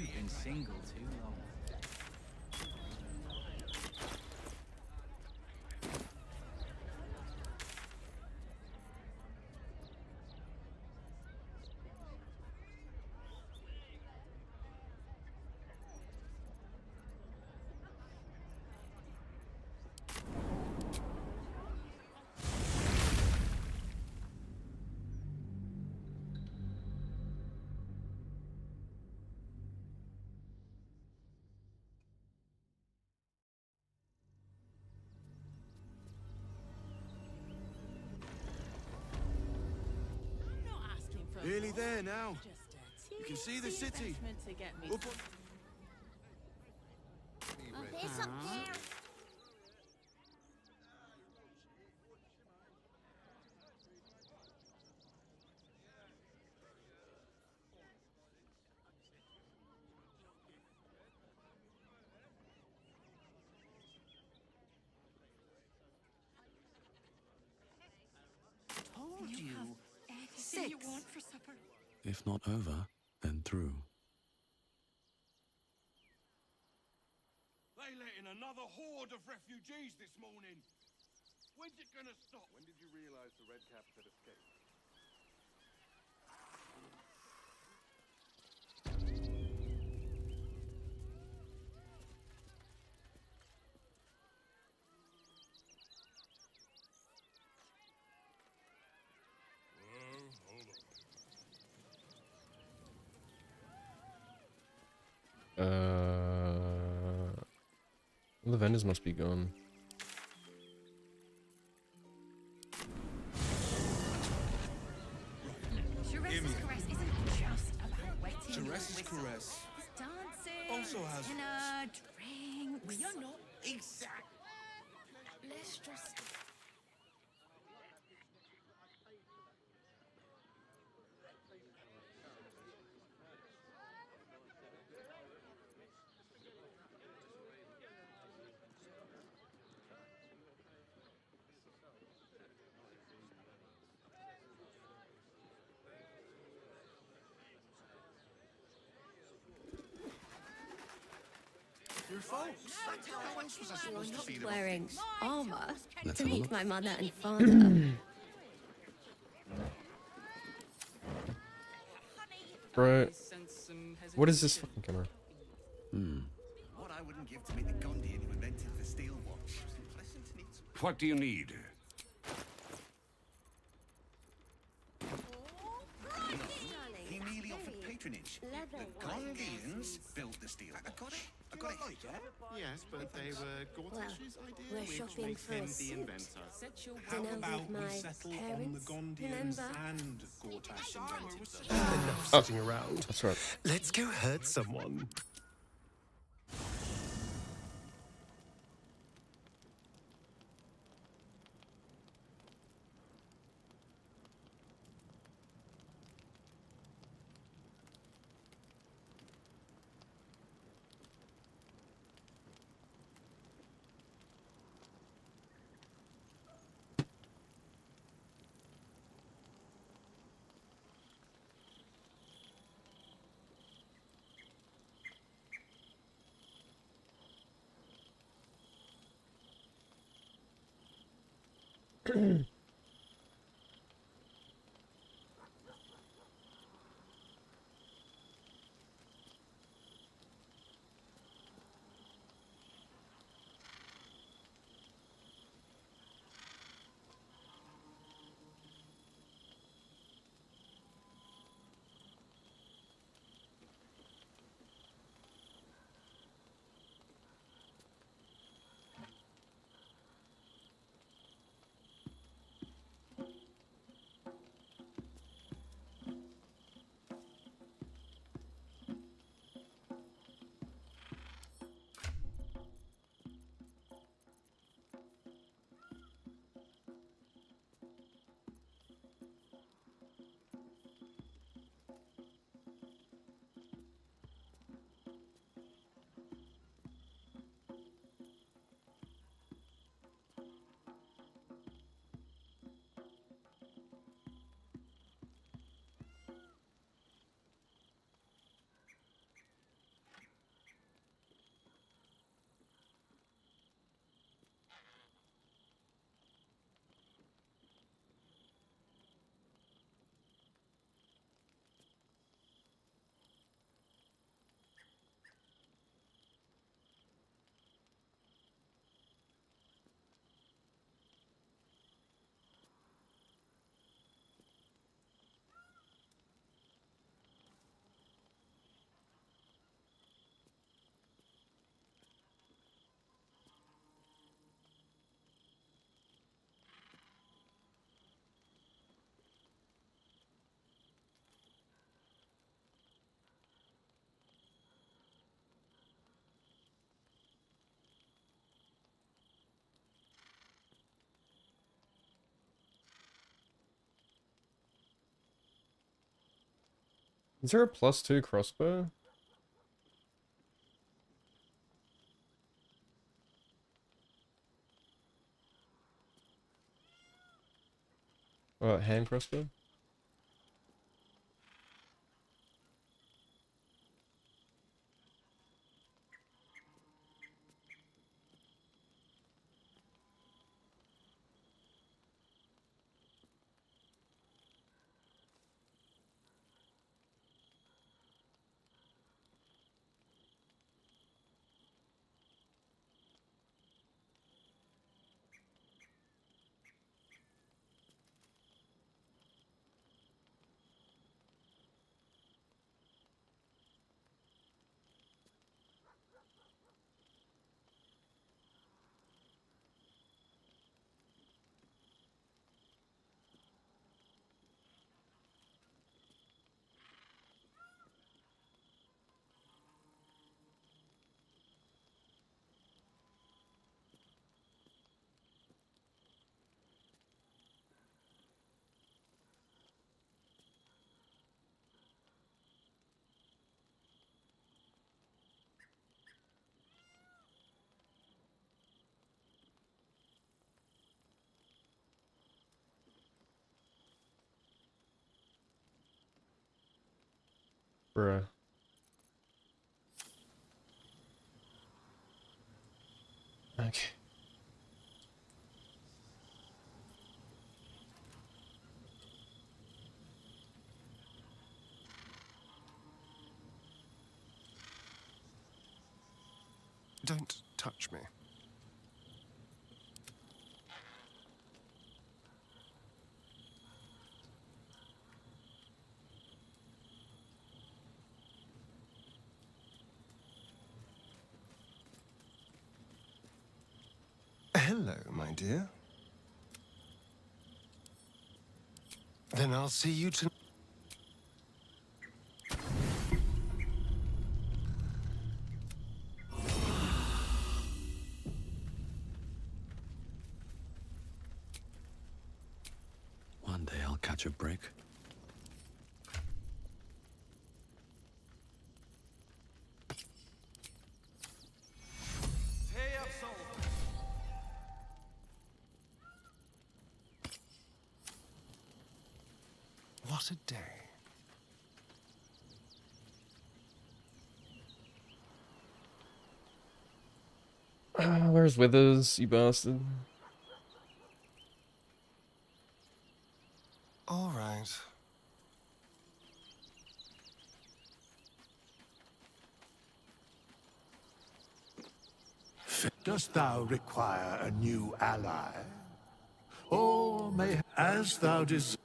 You've been single too long. Nearly there now. You can see the city. Up on... There's up there. Told you. Six. You want for supper? If not over, then through. They let in another horde of refugees this morning. When's it gonna stop? When did you realize the Red Caps had escaped? The vendors must be gone. Teresa's caress isn't just about wetting your Teresa's whistle. caress There's dancing, also has- dinner, drinks. You're not exact. Let's just... Your folks. How else was I supposed to see them? Wearing armor Let's to have a meet look. my mother and father. Bro, what is this fucking camera? What I wouldn't give to meet the Gondian who invented the steel watch. Pleasant to meet some... What do you need? He merely offered patronage. The Gondians built the steel. I got it. I got it. Yes, but they were Gortash's idea, we're which shopping makes for him a the suit. inventor. Dinner with my parents, remember? and Gortash invented them. Oh, Sitting around. that's right. Let's go hurt someone. Is there a +2 crossbow? Hand crossbow? Bruh. Okay. Don't touch me. Hello, my dear. Then I'll see you tonight. One day I'll catch a break. What a day. Where's Withers, you bastard? All right. Dost thou require a new ally? Or may, as thou desires.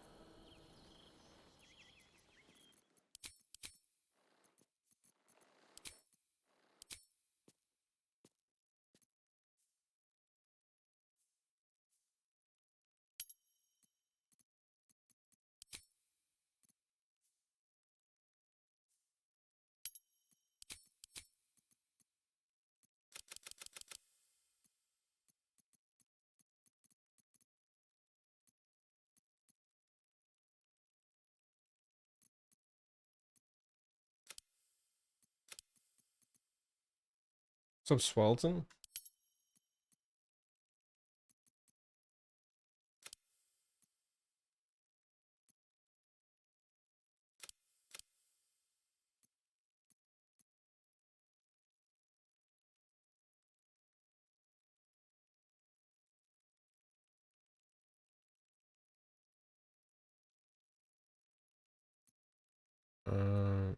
What's up, Swelton? Uh,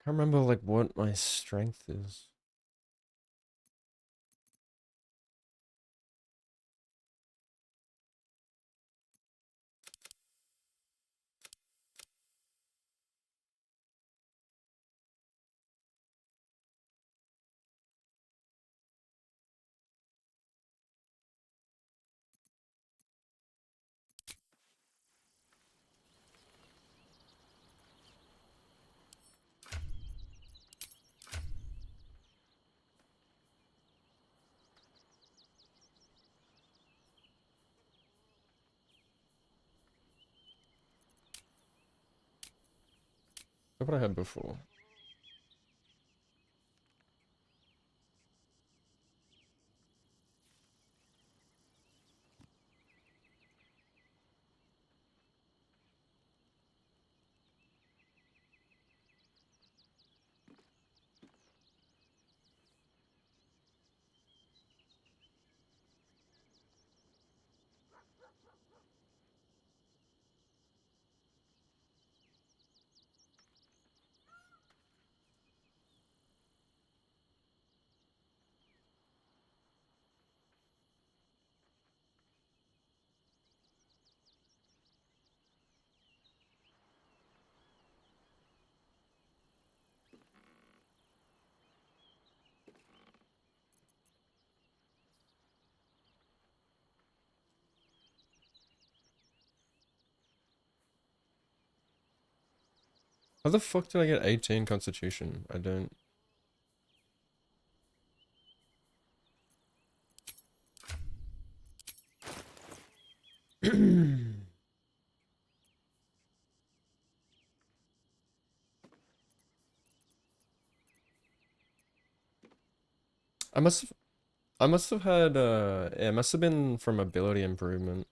can't remember like what my strength is. What I had before? How the fuck did I get 18 constitution? I don't... I must have had yeah, it must have been from ability improvement.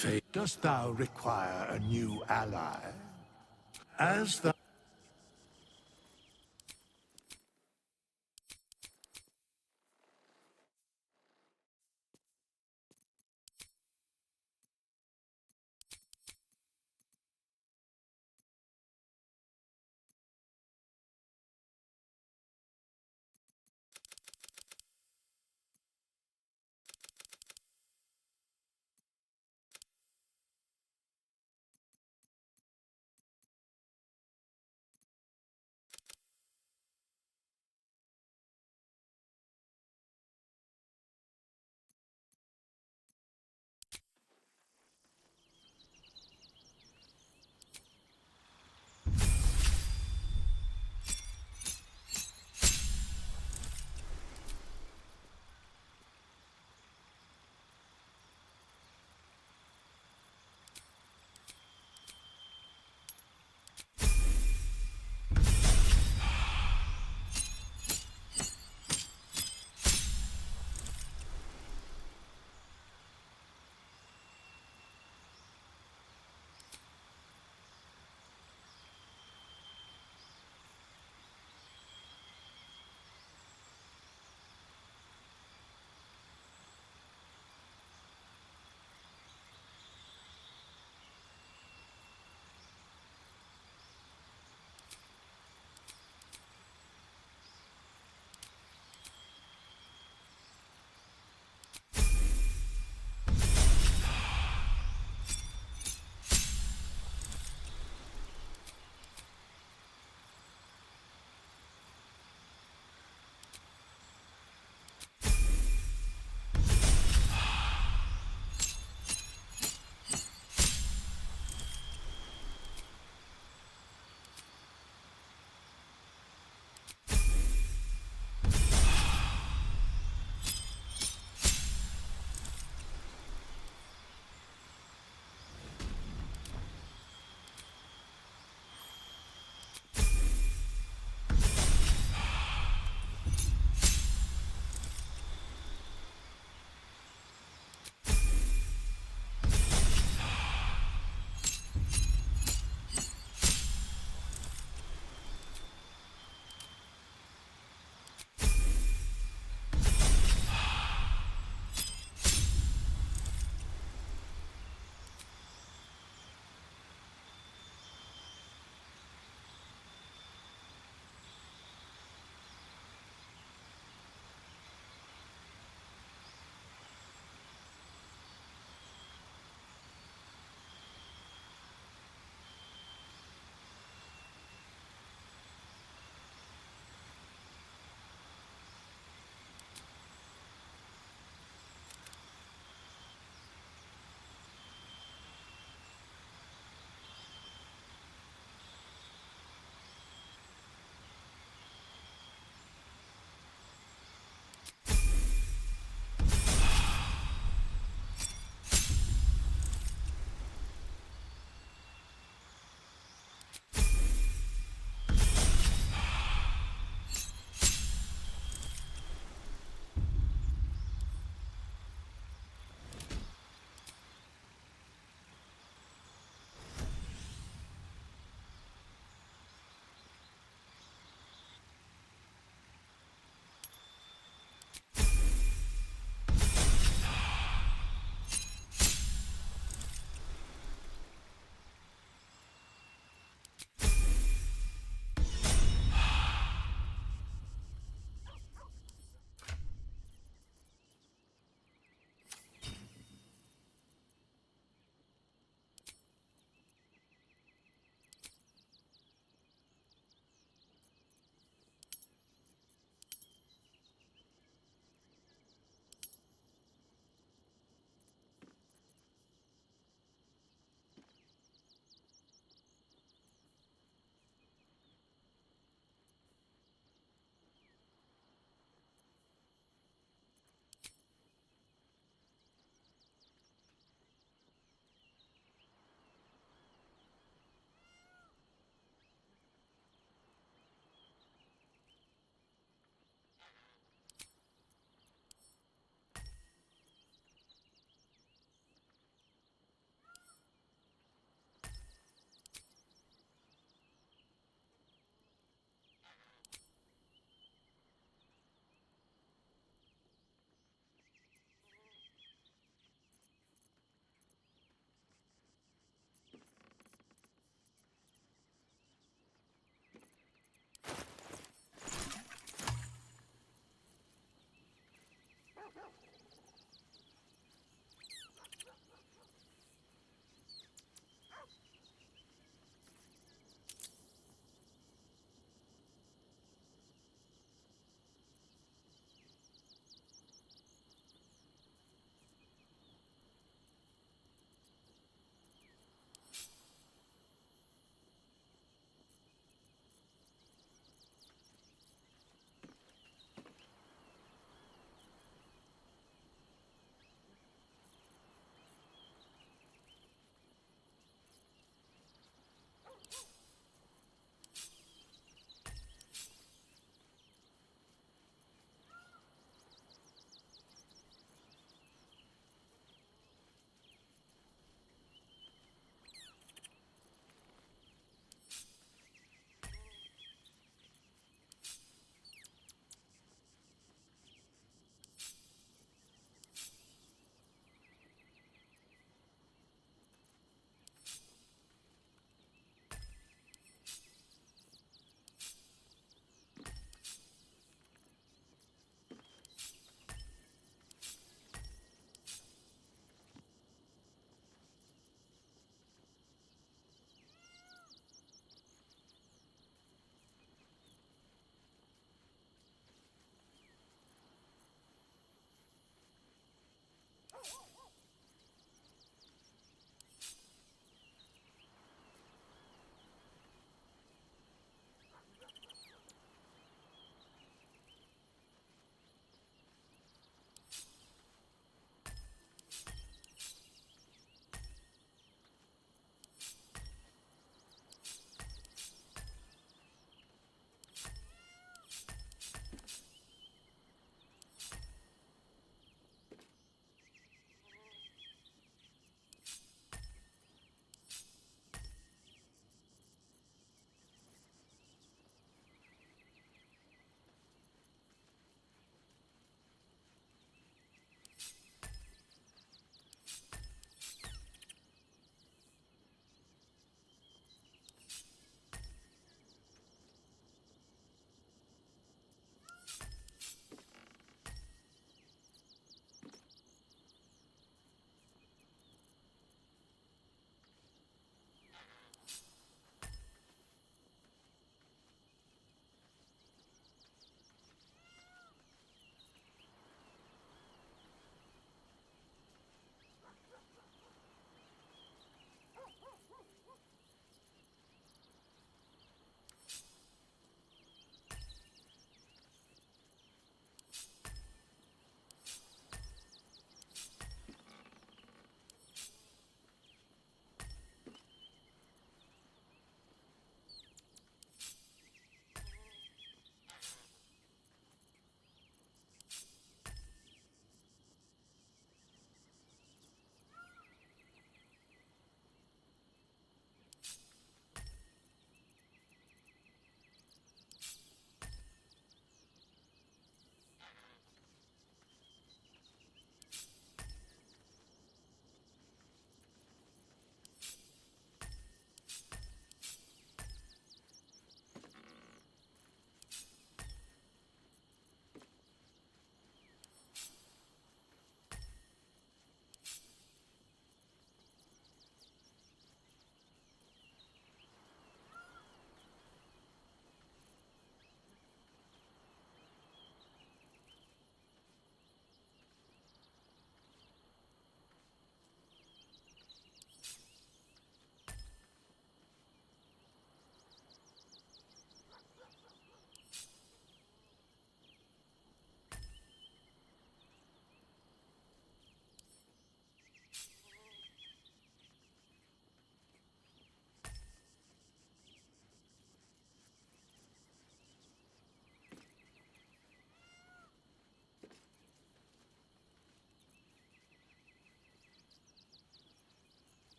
Fate, dost thou require a new ally? As thou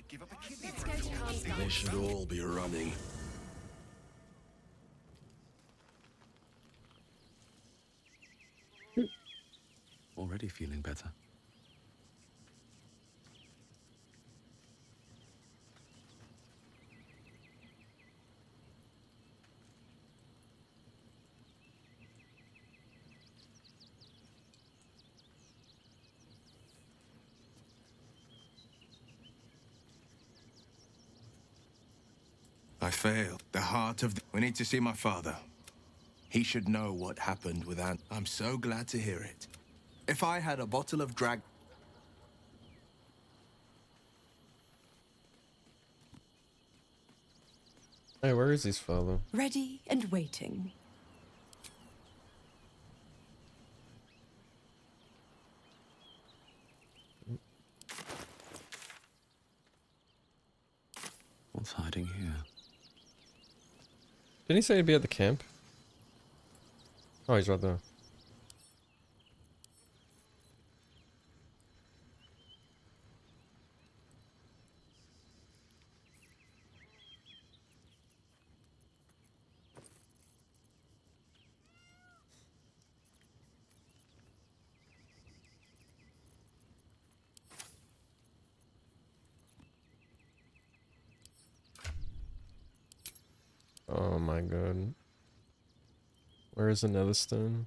give up a kidney Let's for go it. to Khan's They garden. should all be running. Already feeling better. I failed. The heart of the... We need to see my father. He should know what happened with Ant. I'm so glad to hear it. If I had a bottle of drag... Hey, where is his father? Ready and waiting. What's hiding here? Didn't he say he'd be at the camp? Oh, he's right there. Oh my god. Where is another stone?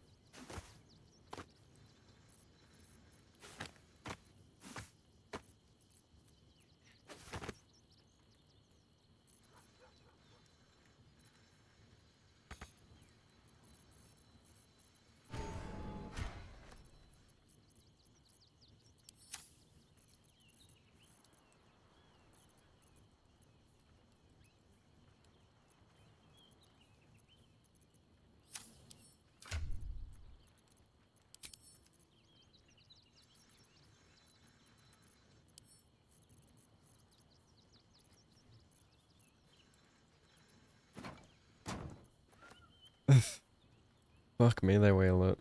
Fuck me, they weigh a lot.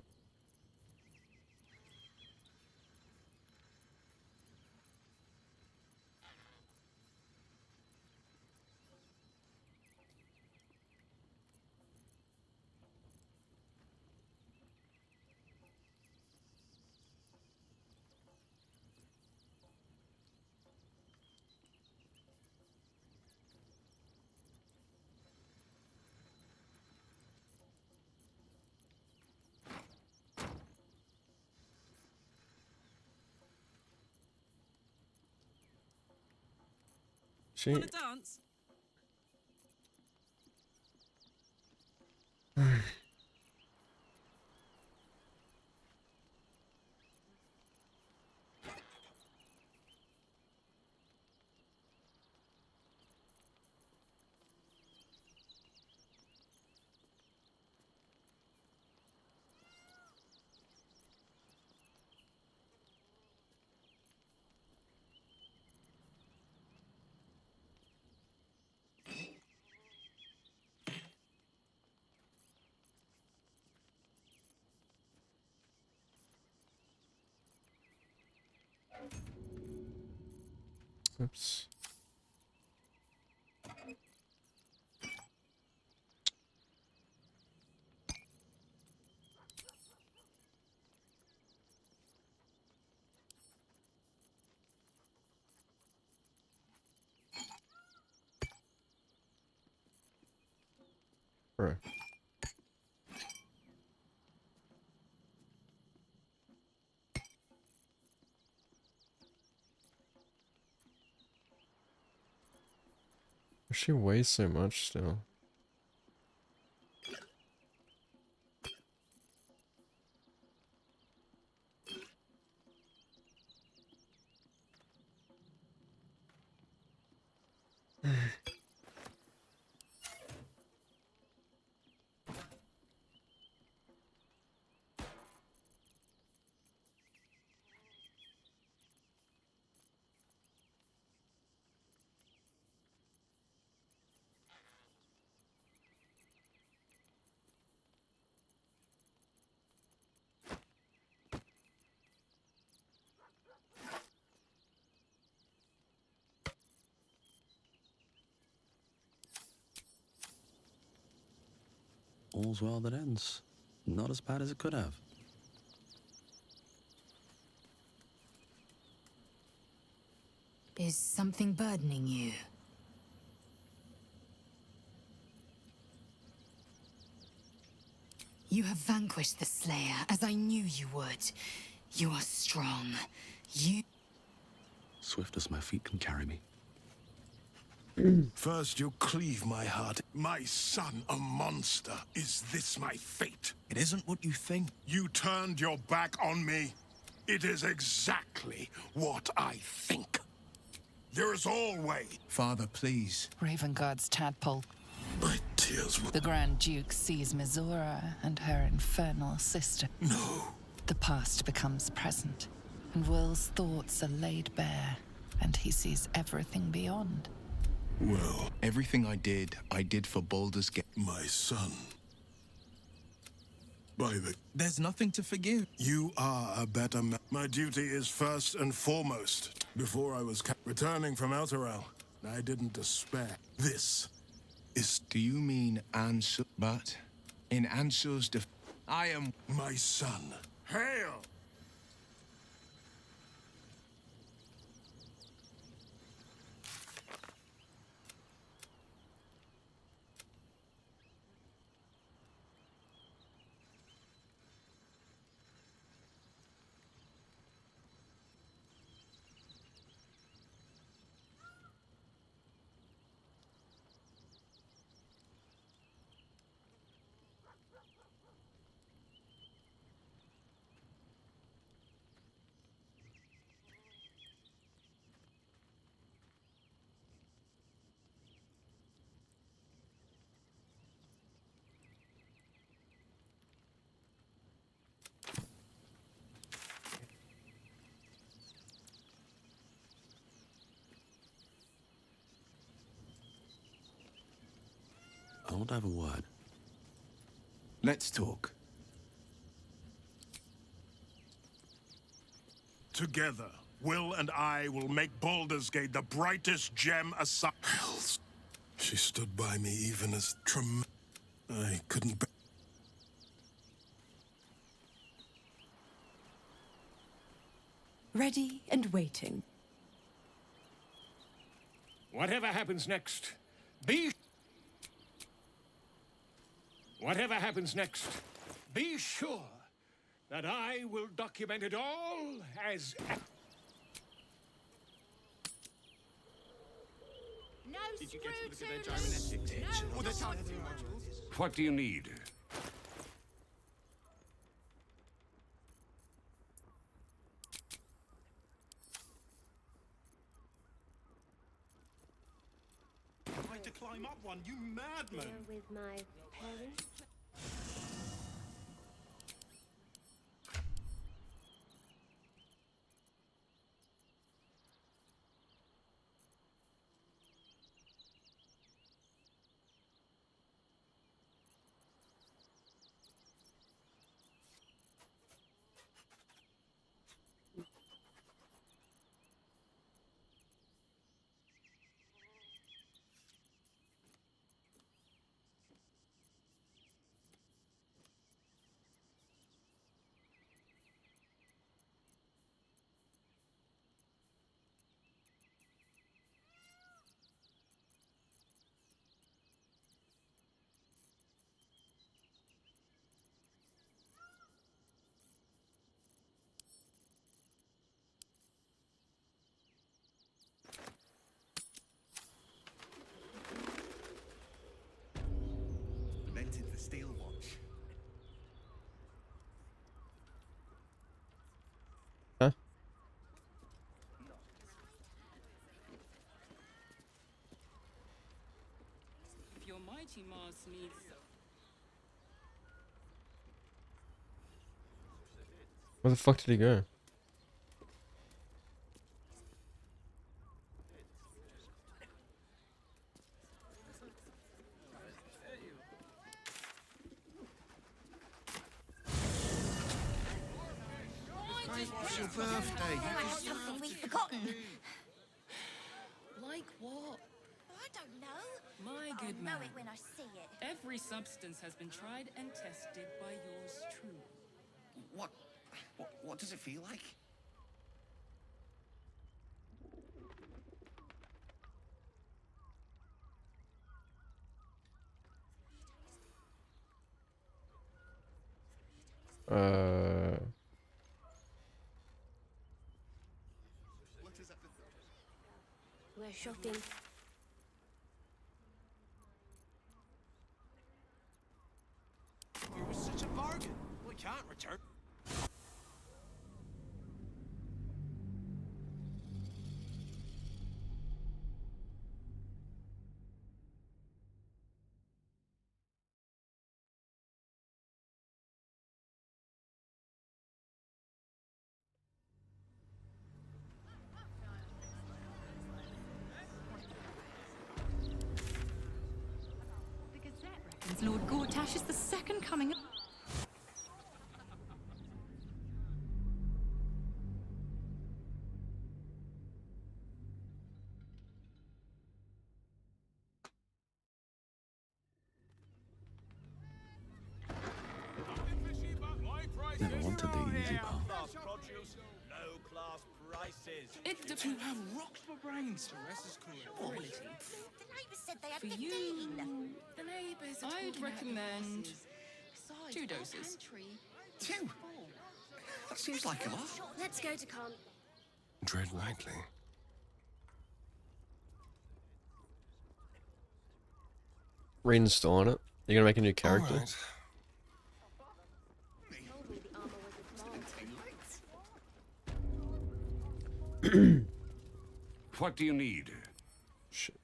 She... Want to dance? Oops. Bro. She weighs so much still. All's well that ends. Not as bad as it could have. Is something burdening you? You have vanquished the Slayer, as I knew you would. You are strong. You... Swift as my feet can carry me. First you cleave my heart. My son, a monster. Is this my fate? It isn't what you think. You turned your back on me. It is exactly what I think. There is always... Father, please. Ravenguard's tadpole. My tears will... The Grand Duke sees Mizora and her infernal sister. No. The past becomes present, and Will's thoughts are laid bare, and he sees everything beyond. Well, Everything I did for Baldur's Gate. my son. By the... There's nothing to forgive. You are a better man. My duty is first and foremost. Before I was returning from Elturel, I didn't despair. This is... Do you mean Ansur? But in Ansur's I am... my son. Hail! I want to have a word. Let's talk. Together, Will and I will make Baldur's Gate the brightest gem aside. Hells. She stood by me even as I couldn't... Ready and waiting. Whatever happens next, be... Whatever happens next, be sure that I will document it all as... No screw What do you need? Trying to climb up one, you madman! with my parents. Invented the steel watch. Huh? If your mighty Mars needs... Where the fuck did he go? It's your birthday. Something we've forgotten. Like what? I don't know. My I'll good know man. it when I see it. Every substance has been tried and tested by yours truly. What does it feel like? We're shopping. It was such a bargain. We can't return. The Gazette reckons Lord Gortash is the second coming of... Never wanted the easy path. Low-class prices. It depends. Have rocks for brains. Quality. The neighbours said they had For 15. you, The neighbours I'd recommend 2 doses. 2? That seems like a lot. Let's go to Con. Tread lightly. Reinstalling it. You're gonna make a new character. All right. Told me the armor was a What do you need? Shit.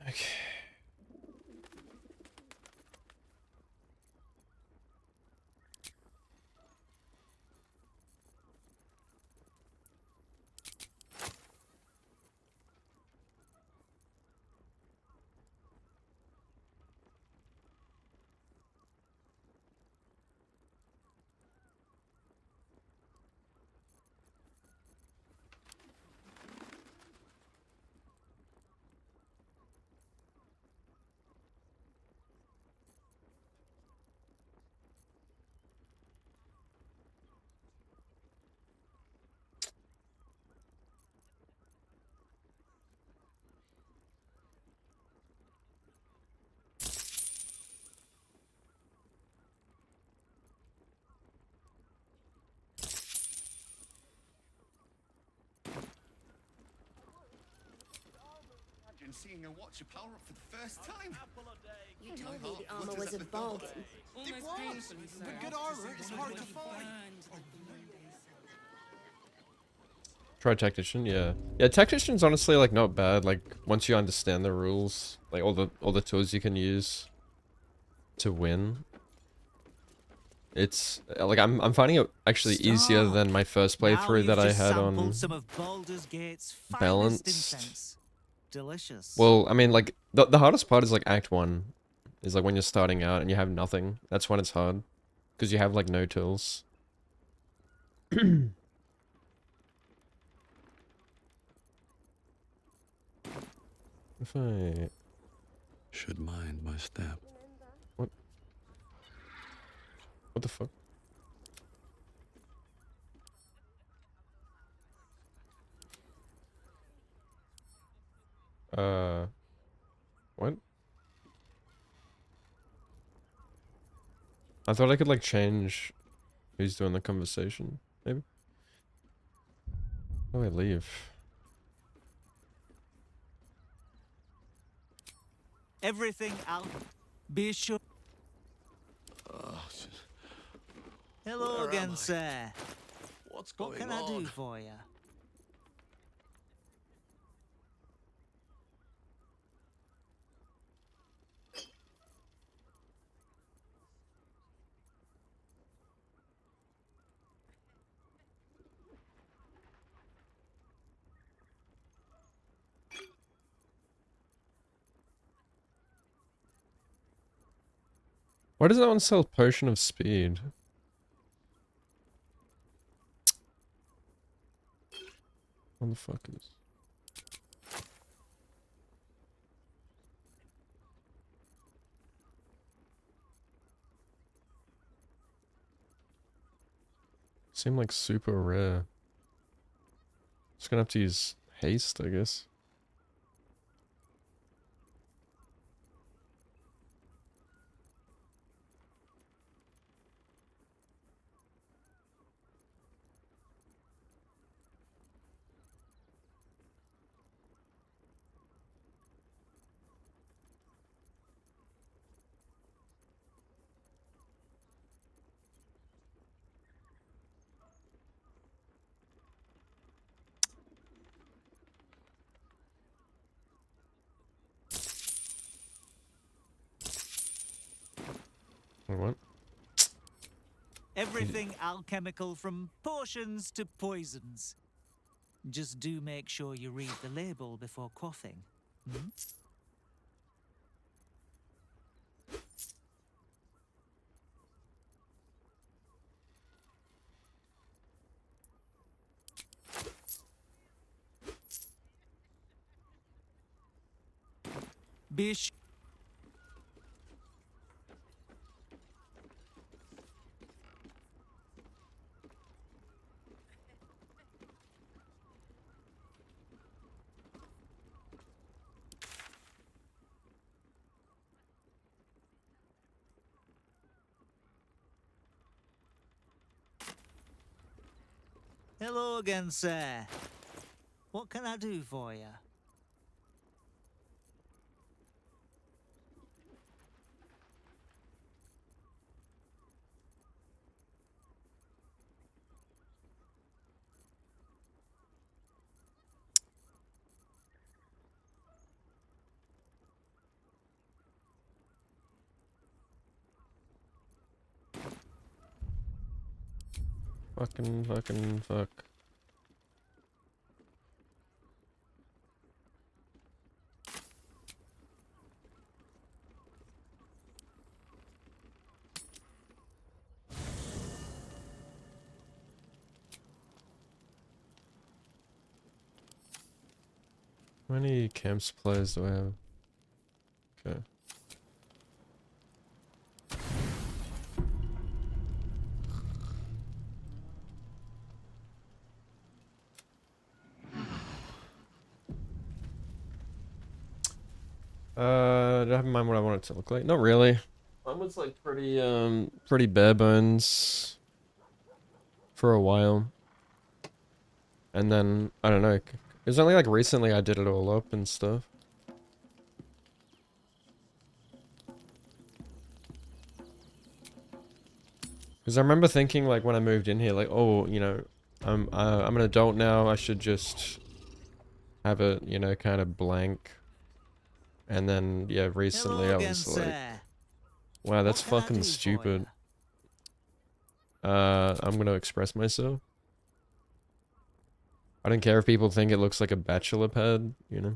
Okay. Imagine seeing a watcher power up for the first time. You told me the armor was a bargain. Almost painfully so. But good armor is hard to find. Try Tactician, yeah. Yeah, Tactician's honestly like not bad, like once you understand the rules, like all the tools you can use to win. It's like I'm finding it actually easier than my first playthrough that I had on some of Baldur's Gate's Balanced. incense. Delicious. Well, I mean like the hardest part is like Act 1. Is like when you're starting out and you have nothing. That's when it's hard. Because you have like no tools. If I... Should mind my step. What? What the fuck? What? I thought I could like change who's doing the conversation, maybe? How do I leave? Everything out. Be sure. Hello Where again, am I? sir. What's going What can on? I do for you? Why does that one sell Potion of Speed? What the fuck is... Seem like super rare. Just gonna have to use haste, I guess. What? Everything alchemical from potions to poisons. Just do make sure you read the label before quaffing. Hmm? Bish. Hello again, sir. What can I do for you? Fucking fuck. How many camp supplies do I have? Okay. Do I have in mind what I want it to look like? Not really. Mine was like pretty bare bones for a while. And then, I don't know, it was only like recently I did it all up and stuff. Because I remember thinking like when I moved in here, like, oh, you know, I'm an adult now, I should just have it, you know, kind of blank. And then, yeah, recently I was like, wow, that's fucking stupid. I'm gonna express myself. I don't care if people think it looks like a bachelor pad, you know?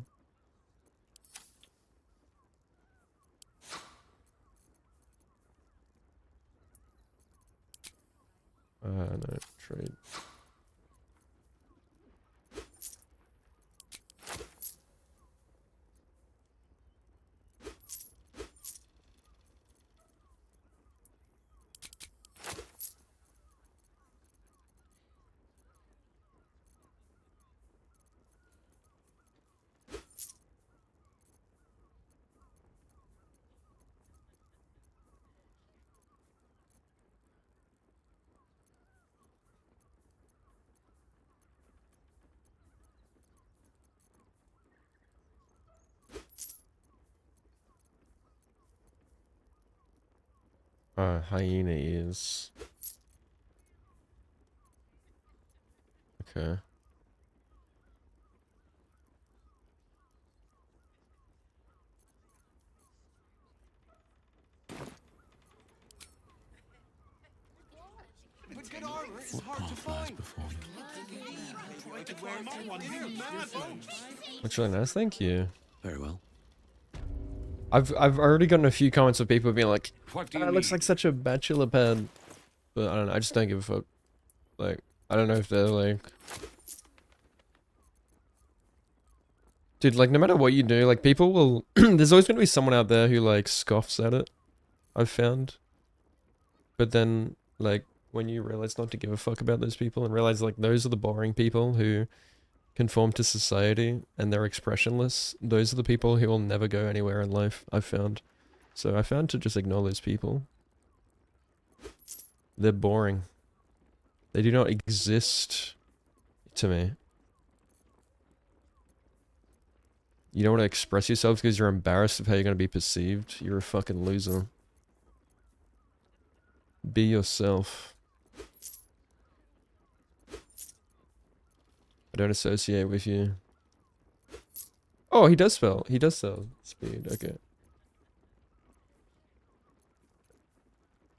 No, trade. Hyena ears. Okay. With good armor, it's hard to find. Try to climb up one, you madman. That's really nice, thank you. Very well. I've already gotten a few comments of people being like, What do "Ah, you it looks need? like such a bachelor pad." But I don't know, I just don't give a fuck. Like, I don't know if they're like... Dude, like, no matter what you do, like, people will... There's always gonna be someone out there who, like, scoffs at it. I've found. But then, like, when you realize not to give a fuck about those people and realize like those are the boring people who conform to society and they're expressionless. Those are the people who will never go anywhere in life, I've found. So I found to just ignore those people. They're boring. They do not exist to me. You don't want to express yourself because you're embarrassed of how you're going to be perceived. You're a fucking loser. Be yourself. I don't associate with you. Oh, he does sell speed. Okay.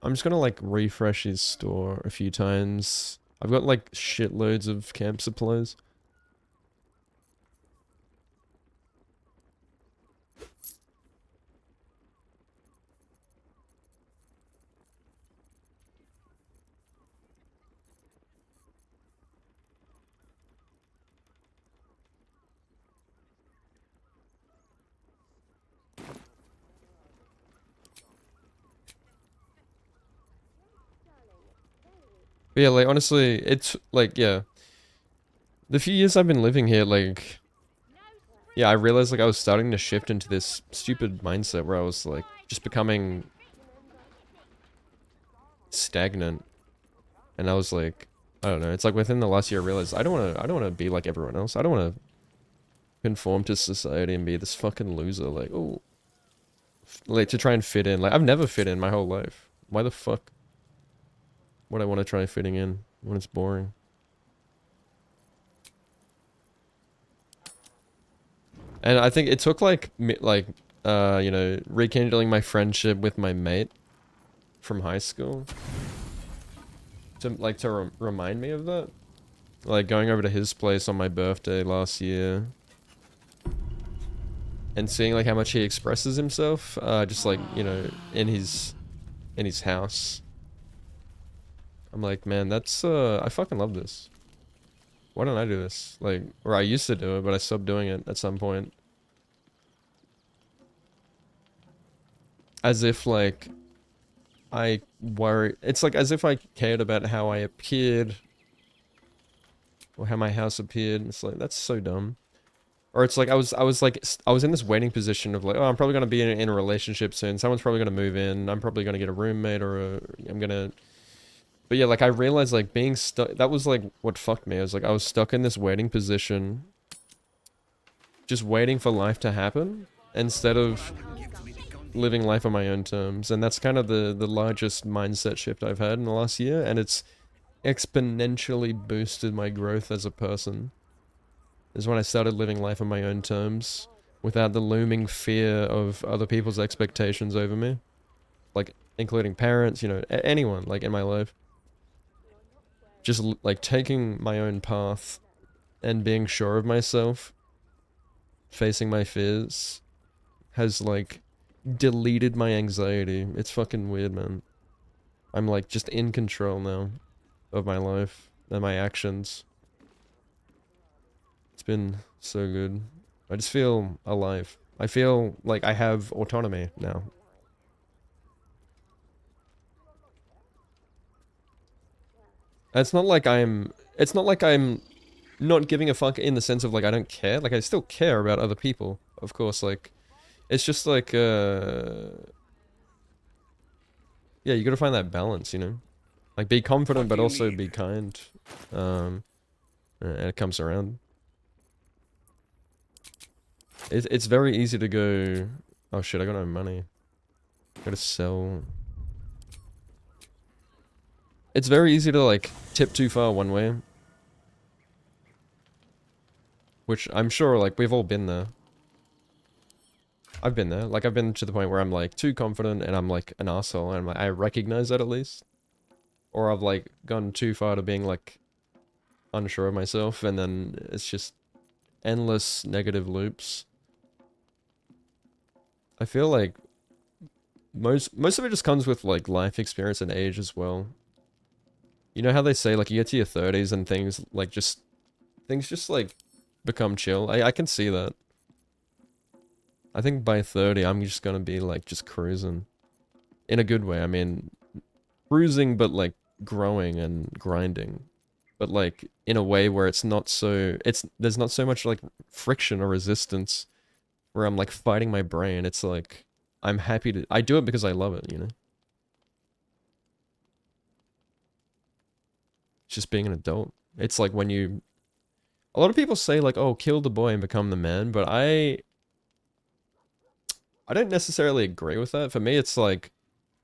I'm just gonna like refresh his store a few times. I've got like shitloads of camp supplies. But yeah, like, honestly, it's, like, yeah. The few years I've been living here, like... Yeah, I realized, like, I was starting to shift into this stupid mindset where I was, like, just becoming... stagnant. And I was like... I don't know, it's like within the last year I realized I don't wanna be like everyone else. I don't wanna conform to society and be this fucking loser, like, oh... Like, to try and fit in. Like, I've never fit in my whole life. Why the fuck would I want to try fitting in when it's boring? And I think it took like you know, rekindling my friendship with my mate from high school to remind me of that. Like going over to his place on my birthday last year and seeing like how much he expresses himself, just like, you know, in his house. I'm like, man, that's, I fucking love this. Why don't I do this? Like, or I used to do it, but I stopped doing it at some point. As if, like, I worry, it's like as if I cared about how I appeared. Or how my house appeared. It's like, that's so dumb. Or it's like, I was in this waiting position of like, oh, I'm probably going to be in a relationship soon. Someone's probably going to move in. I'm probably going to get a roommate or I'm going to... But yeah, like I realized like being stuck, that was like what fucked me. I was stuck in this waiting position. Just waiting for life to happen instead of living life on my own terms. And that's kind of the largest mindset shift I've had in the last year. And it's exponentially boosted my growth as a person. Is when I started living life on my own terms without the looming fear of other people's expectations over me. Like, including parents, you know, anyone like in my life. Just like taking my own path and being sure of myself, facing my fears, has like deleted my anxiety. It's fucking weird, man. I'm like just in control now of my life and my actions. It's been so good. I just feel alive. I feel like I have autonomy now. It's not like I'm not giving a fuck in the sense of like I don't care. Like I still care about other people, of course. Like it's just like yeah, you gotta find that balance, you know? Like be confident but also be kind. And it comes around. It's very easy to go, oh shit, I got no money. Gotta sell. It's very easy to like tip too far one way. Which I'm sure like we've all been there. I've been there. Like I've been to the point where I'm like too confident and I'm like an asshole and I'm like, I recognize that at least. Or I've like gone too far to being like unsure of myself and then it's just endless negative loops. I feel like most of it just comes with like life experience and age as well. You know how they say like you get to your 30s and things just like become chill. I can see that. I think by 30 I'm just gonna be like just cruising. In a good way. I mean cruising but like growing and grinding, but like in a way where it's not so, there's not so much like friction or resistance where I'm like fighting my brain. It's like I'm happy to, I do it because I love it, you know? It's just being an adult. It's like when you, a lot of people say like, oh, kill the boy and become the man, but I don't necessarily agree with that. For me, it's like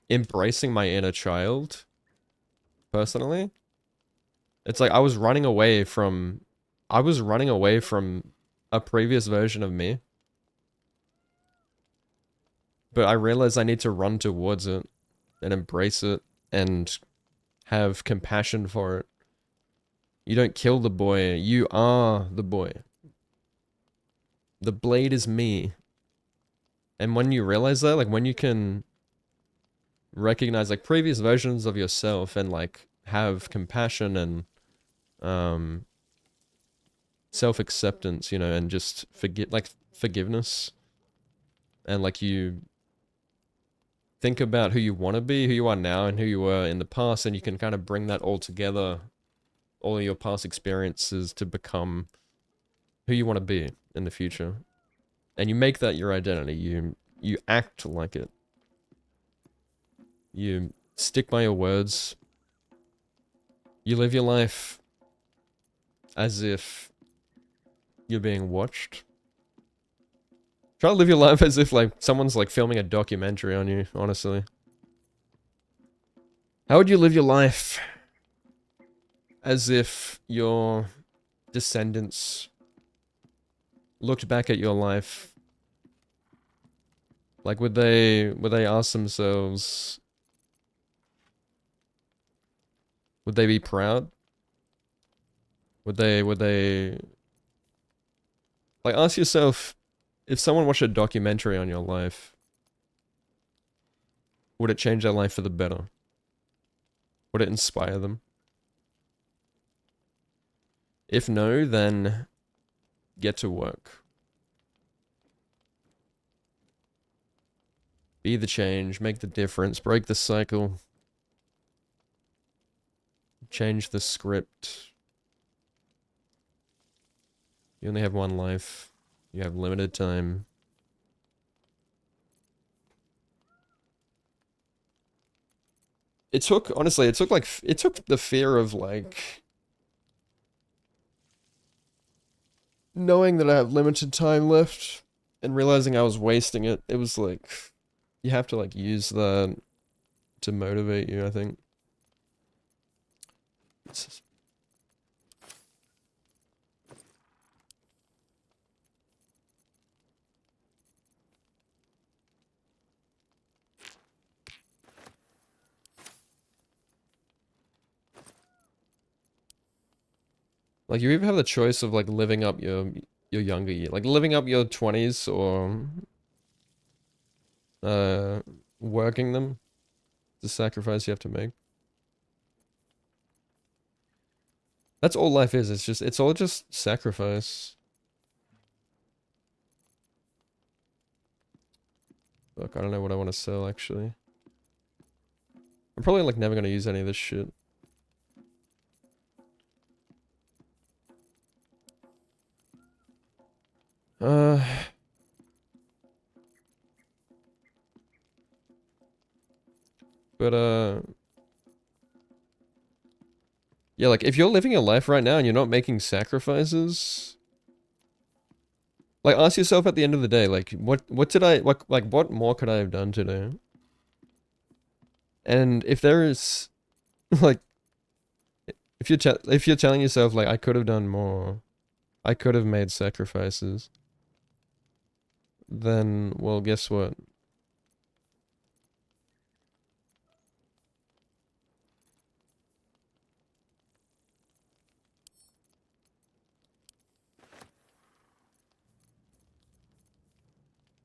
embracing my inner child, personally. It's like I was running away from a previous version of me. But I realized I need to run towards it and embrace it and have compassion for it. You don't kill the boy, you are the boy. The blade is me. And when you realize that, like when you can recognize like previous versions of yourself and like have compassion and self-acceptance, you know, and just forgiveness, and like you think about who you want to be, who you are now, and who you were in the past, and you can kind of bring that all together, all of your past experiences, to become who you want to be in the future. And you make that your identity. You act like it. You stick by your words. You live your life as if you're being watched. Try to live your life as if like someone's like filming a documentary on you, honestly. How would you live your life as if your descendants looked back at your life? Like would they ask themselves, would they be proud? Would they like ask yourself, if someone watched a documentary on your life, would it change their life for the better? Would it inspire them? If no, then get to work. Be the change, make the difference, break the cycle. Change the script. You only have one life. You have limited time. Honestly, it took the fear of like knowing that I have limited time left and realizing I was wasting it. It was like, you have to like use that to motivate you, I think. Like you either have the choice of like living up your younger year, like living up your 20s, or working them. The sacrifice you have to make. That's all life is. It's all just sacrifice. Look, I don't know what I want to sell actually. I'm probably like never gonna use any of this shit. Yeah, like if you're living your life right now and you're not making sacrifices, like ask yourself at the end of the day, like what more could I have done today? And if there is like if you're telling yourself like I could have done more, I could have made sacrifices, then well, guess what?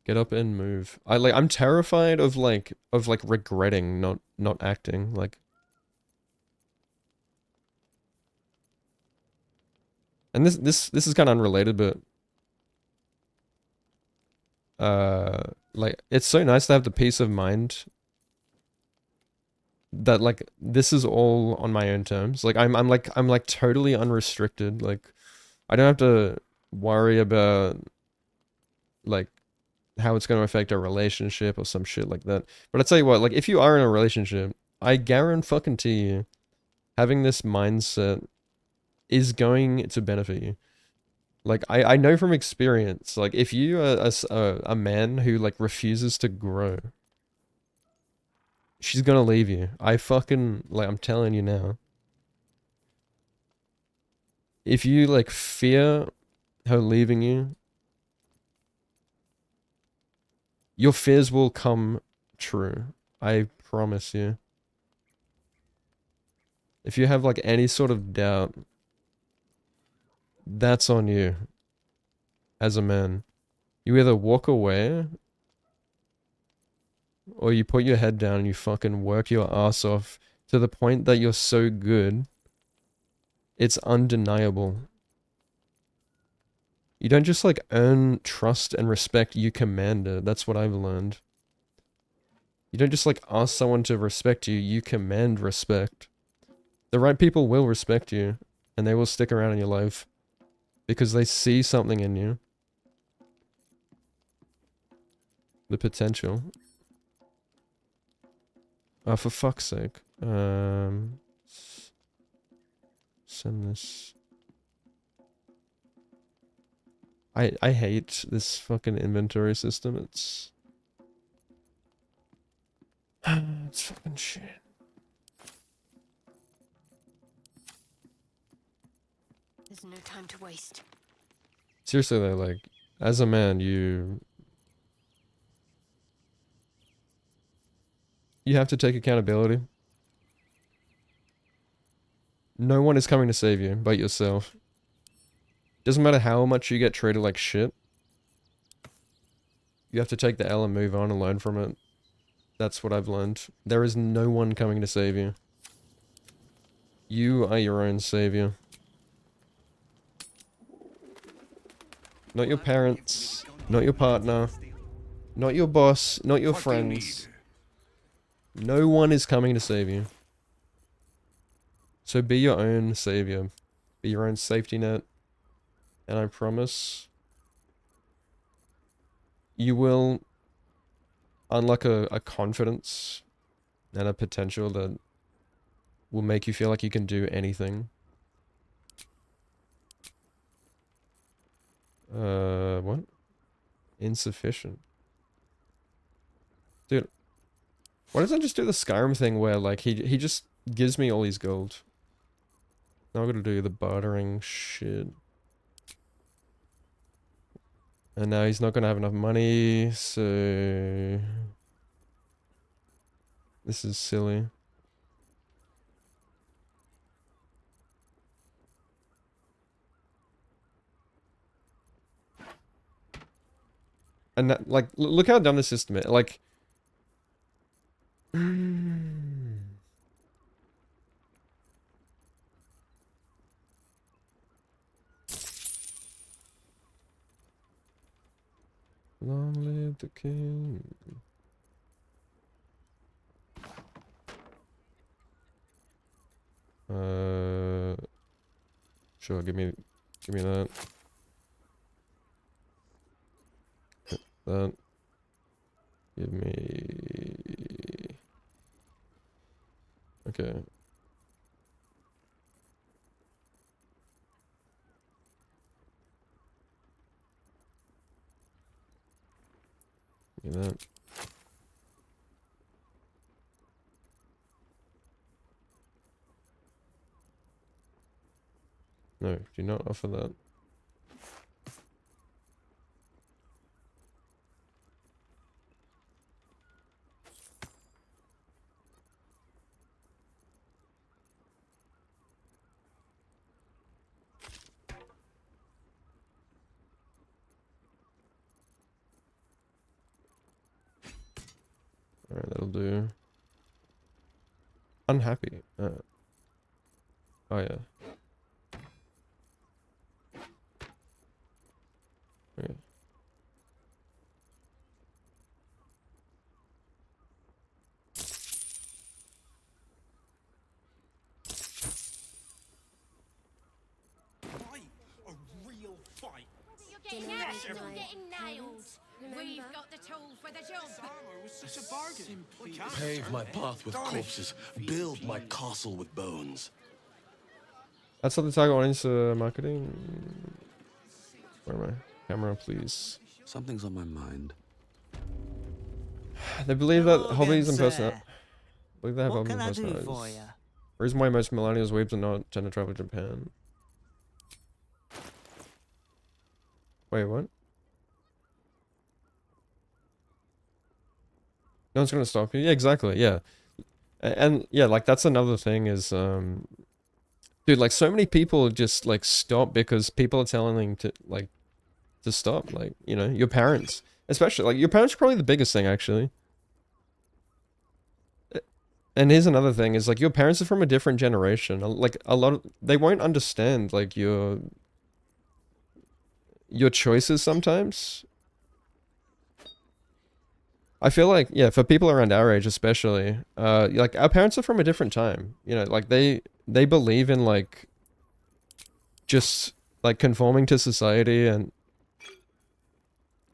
Get up and move. I'm terrified of regretting not acting. Like, and this is kind of unrelated, but like it's so nice to have the peace of mind that like this is all on my own terms. Like I'm like totally unrestricted. Like I don't have to worry about like how it's going to affect our relationship or some shit like that. But I tell you what, like if you are in a relationship, I guarantee you having this mindset is going to benefit you. Like I know from experience, like if you are a man who like refuses to grow, she's gonna leave you. I fucking, like, I'm telling you now. If you like fear her leaving you, your fears will come true. I promise you. If you have like any sort of doubt, that's on you as a man. You either walk away or you put your head down and you fucking work your ass off to the point that you're so good, it's undeniable. You don't just like earn trust and respect, you command it. That's what I've learned. You don't just like ask someone to respect you, you command respect. The right people will respect you and they will stick around in your life because they see something in you. The potential. Oh, for fuck's sake. Send this. I hate this fucking inventory system. It's it's fucking shit. There's no time to waste. Seriously though, like, as a man, you have to take accountability. No one is coming to save you but yourself. Doesn't matter how much you get treated like shit. You have to take the L and move on and learn from it. That's what I've learned. There is no one coming to save you. You are your own savior. Not your parents, not your partner, not your boss, not your friends. No one is coming to save you. So be your own savior. Be your own safety net. And I promise you will unlock a confidence and a potential that will make you feel like you can do anything. What? Insufficient. Dude, why doesn't I just do the Skyrim thing where, like, he just gives me all his gold? Now I'm gonna do the bartering shit. And now he's not gonna have enough money, so... This is silly. And that, like, look how dumb the system is. Like... Long live the king. Sure, give me that. That. Give me... Okay. Give me that. No, do not offer that. Alright, that'll do. Unhappy. Oh yeah. Okay. getting out from getting nailed. We've got the tool for the job. It was such a bargain. We can't Pave my return path with corpses, build my castle with bones. That's not the target audience marketing. Where am I? Camera, please. Something's on my mind. They believe that Hello hobbies again, and personal. sir. Believe they have What hobbies can and I do for personalities. you? Reason why most millennials weebs are not tend to travel to Japan. Wait, what? No one's gonna stop you. Yeah, exactly. Yeah, and yeah, like that's another thing is, dude, like so many people just like stop because people are telling them to stop. Like, you know, your parents, especially like your parents are probably the biggest thing actually. And here's another thing is like your parents are from a different generation. Like a lot of they won't understand like your choices sometimes. I feel like, yeah, for people around our age especially, like our parents are from a different time. You know, like they believe in like just like conforming to society and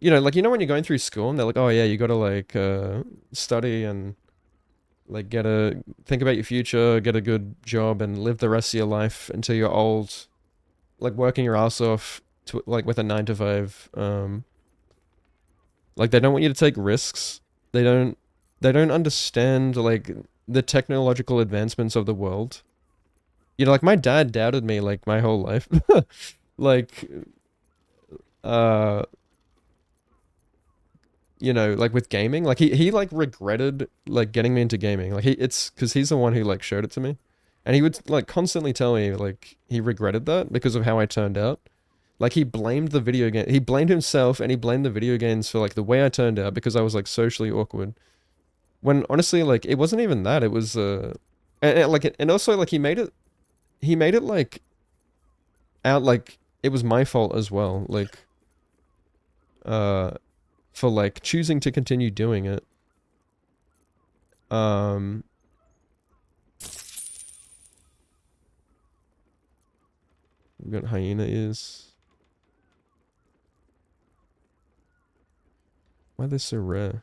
you know, like you know when you're going through school and they're like, "Oh yeah, you got to like study and like think about your future, get a good job and live the rest of your life until you're old, like working your ass off to like with a 9 to 5." Like they don't want you to take risks. They don't understand like the technological advancements of the world. You know, like my dad doubted me like my whole life. Like you know, like with gaming, like he like regretted like getting me into gaming. Like it's because he's the one who like showed it to me, and he would like constantly tell me like he regretted that because of how I turned out. Like he blamed the video game, he blamed himself, and he blamed the video games for like the way I turned out because I was like socially awkward. When honestly, like it wasn't even that. It was and also like he made it like out like it was my fault as well. Like for like choosing to continue doing it. We've got hyena ears. Why are they so rare?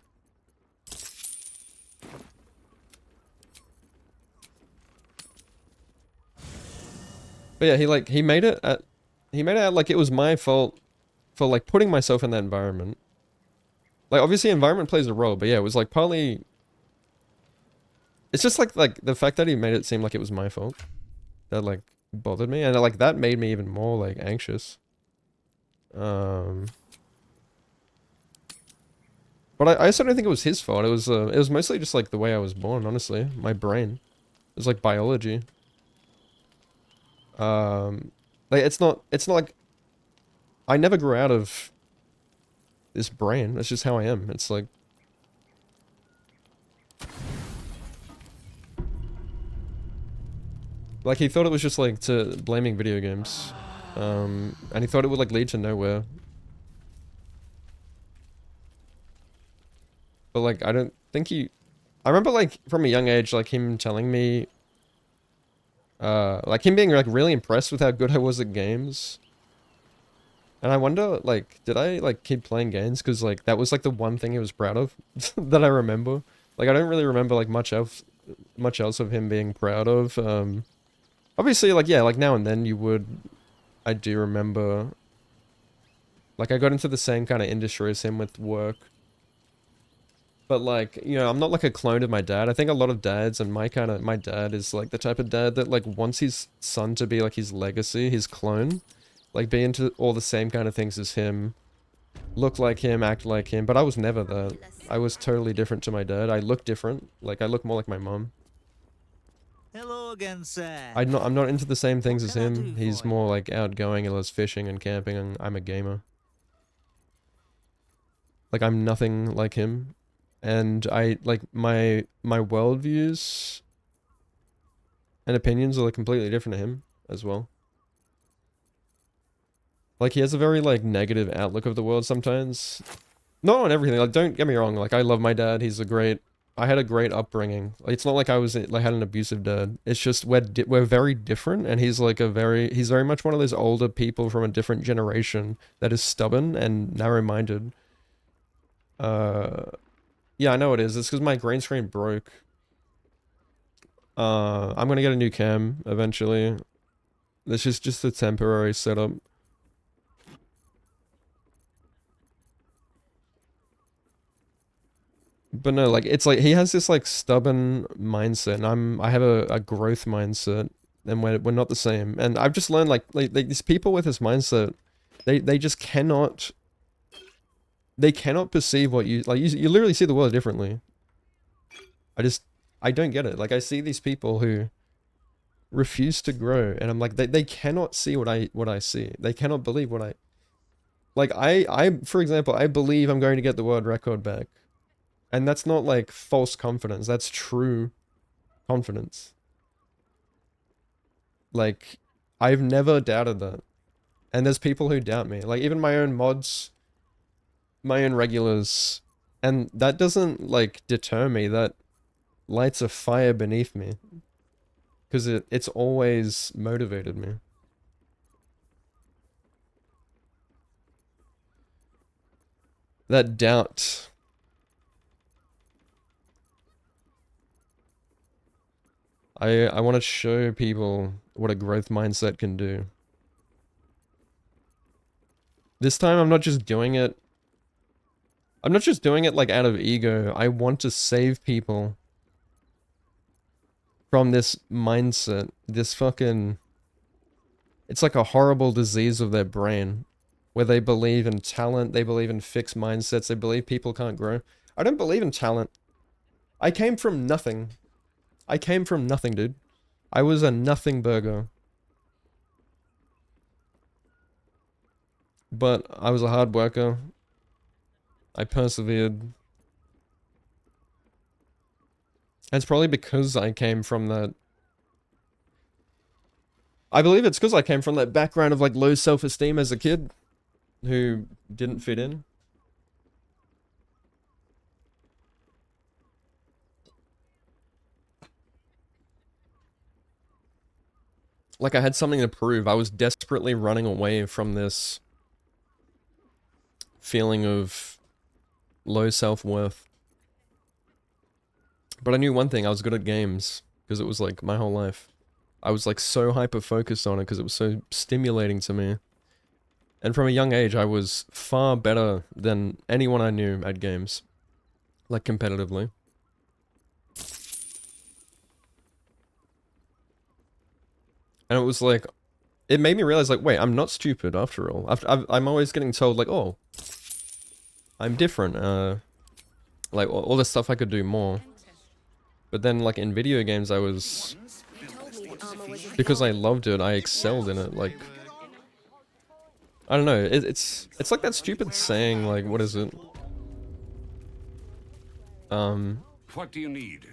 But yeah, he made it out like it was my fault for like putting myself in that environment. Like obviously environment plays a role, but yeah, it was like partly it's just like the fact that he made it seem like it was my fault that like bothered me, and like that made me even more like anxious. But I also don't think it was his fault. It was mostly just like the way I was born, honestly. My brain. It was like biology. Like it's not like I never grew out of this brain. That's just how I am. It's like he thought it was just like to blaming video games. And he thought it would like lead to nowhere. But like I don't think I remember like from a young age like him telling me like him being like really impressed with how good I was at games. And I wonder like did I like keep playing games cuz like that was like the one thing he was proud of that I remember. Like I don't really remember like much else of him being proud of. Obviously like yeah, like now and then I do remember like I got into the same kind of industry as him with work. But like, you know, I'm not like a clone of my dad. I think a lot of dads and my dad is like the type of dad that like wants his son to be like his legacy, his clone. Like be into all the same kind of things as him. Look like him, act like him. But I was never that. I was totally different to my dad. I look different. Like I look more like my mom. Hello again, sir. I'm not into the same things as him. He's more like outgoing and loves fishing and camping, and I'm a gamer. Like I'm nothing like him. And I like my worldviews and opinions are like completely different to him as well. Like he has a very like negative outlook of the world sometimes. Not on everything. Like don't get me wrong. Like I love my dad. He's a great I had a great upbringing. Like, it's not like I was like had an abusive dad. It's just we're very different, and he's like he's very much one of those older people from a different generation that is stubborn and narrow-minded. Yeah, I know it is. It's because my green screen broke. I'm gonna get a new cam eventually. This is just a temporary setup. But no, like, it's like, he has this, like, stubborn mindset, and I have a growth mindset, and we're not the same. And I've just learned, like these people with this mindset, they just cannot, they cannot perceive what you, like, you literally see the world differently. I don't get it. Like, I see these people who refuse to grow, and I'm like, they cannot see what I see. They cannot believe what I, like, for example, I believe I'm going to get the world record back. And that's not like false confidence, that's true confidence. Like, I've never doubted that. And there's people who doubt me. Like, even my own mods, my own regulars. And that doesn't, like, deter me. That lights a fire beneath me. Because it's always motivated me. That doubt... I want to show people what a growth mindset can do. This time I'm not just doing it... I'm not just doing it like out of ego. I want to save people from this mindset. This fucking... It's like a horrible disease of their brain. Where they believe in talent, they believe in fixed mindsets, they believe people can't grow. I don't believe in talent. I came from nothing. I came from nothing, dude. I was a nothing burger. But I was a hard worker. I persevered. And it's probably because I came from that... I believe it's because I came from that background of, like, low self-esteem as a kid. Who didn't fit in. Like, I had something to prove. I was desperately running away from this feeling of low self-worth. But I knew one thing, I was good at games. Because it was, like, my whole life. I was, like, so hyper-focused on it because it was so stimulating to me. And from a young age, I was far better than anyone I knew at games. Like, competitively. And it was like, it made me realize, like, wait, I'm not stupid after all. I'm always getting told, like, oh, I'm different. Like, all this stuff I could do more. But then, like, in video games, I was... Because I loved it, I excelled in it, like... I don't know, it's like that stupid saying, like, what is it? What do you need?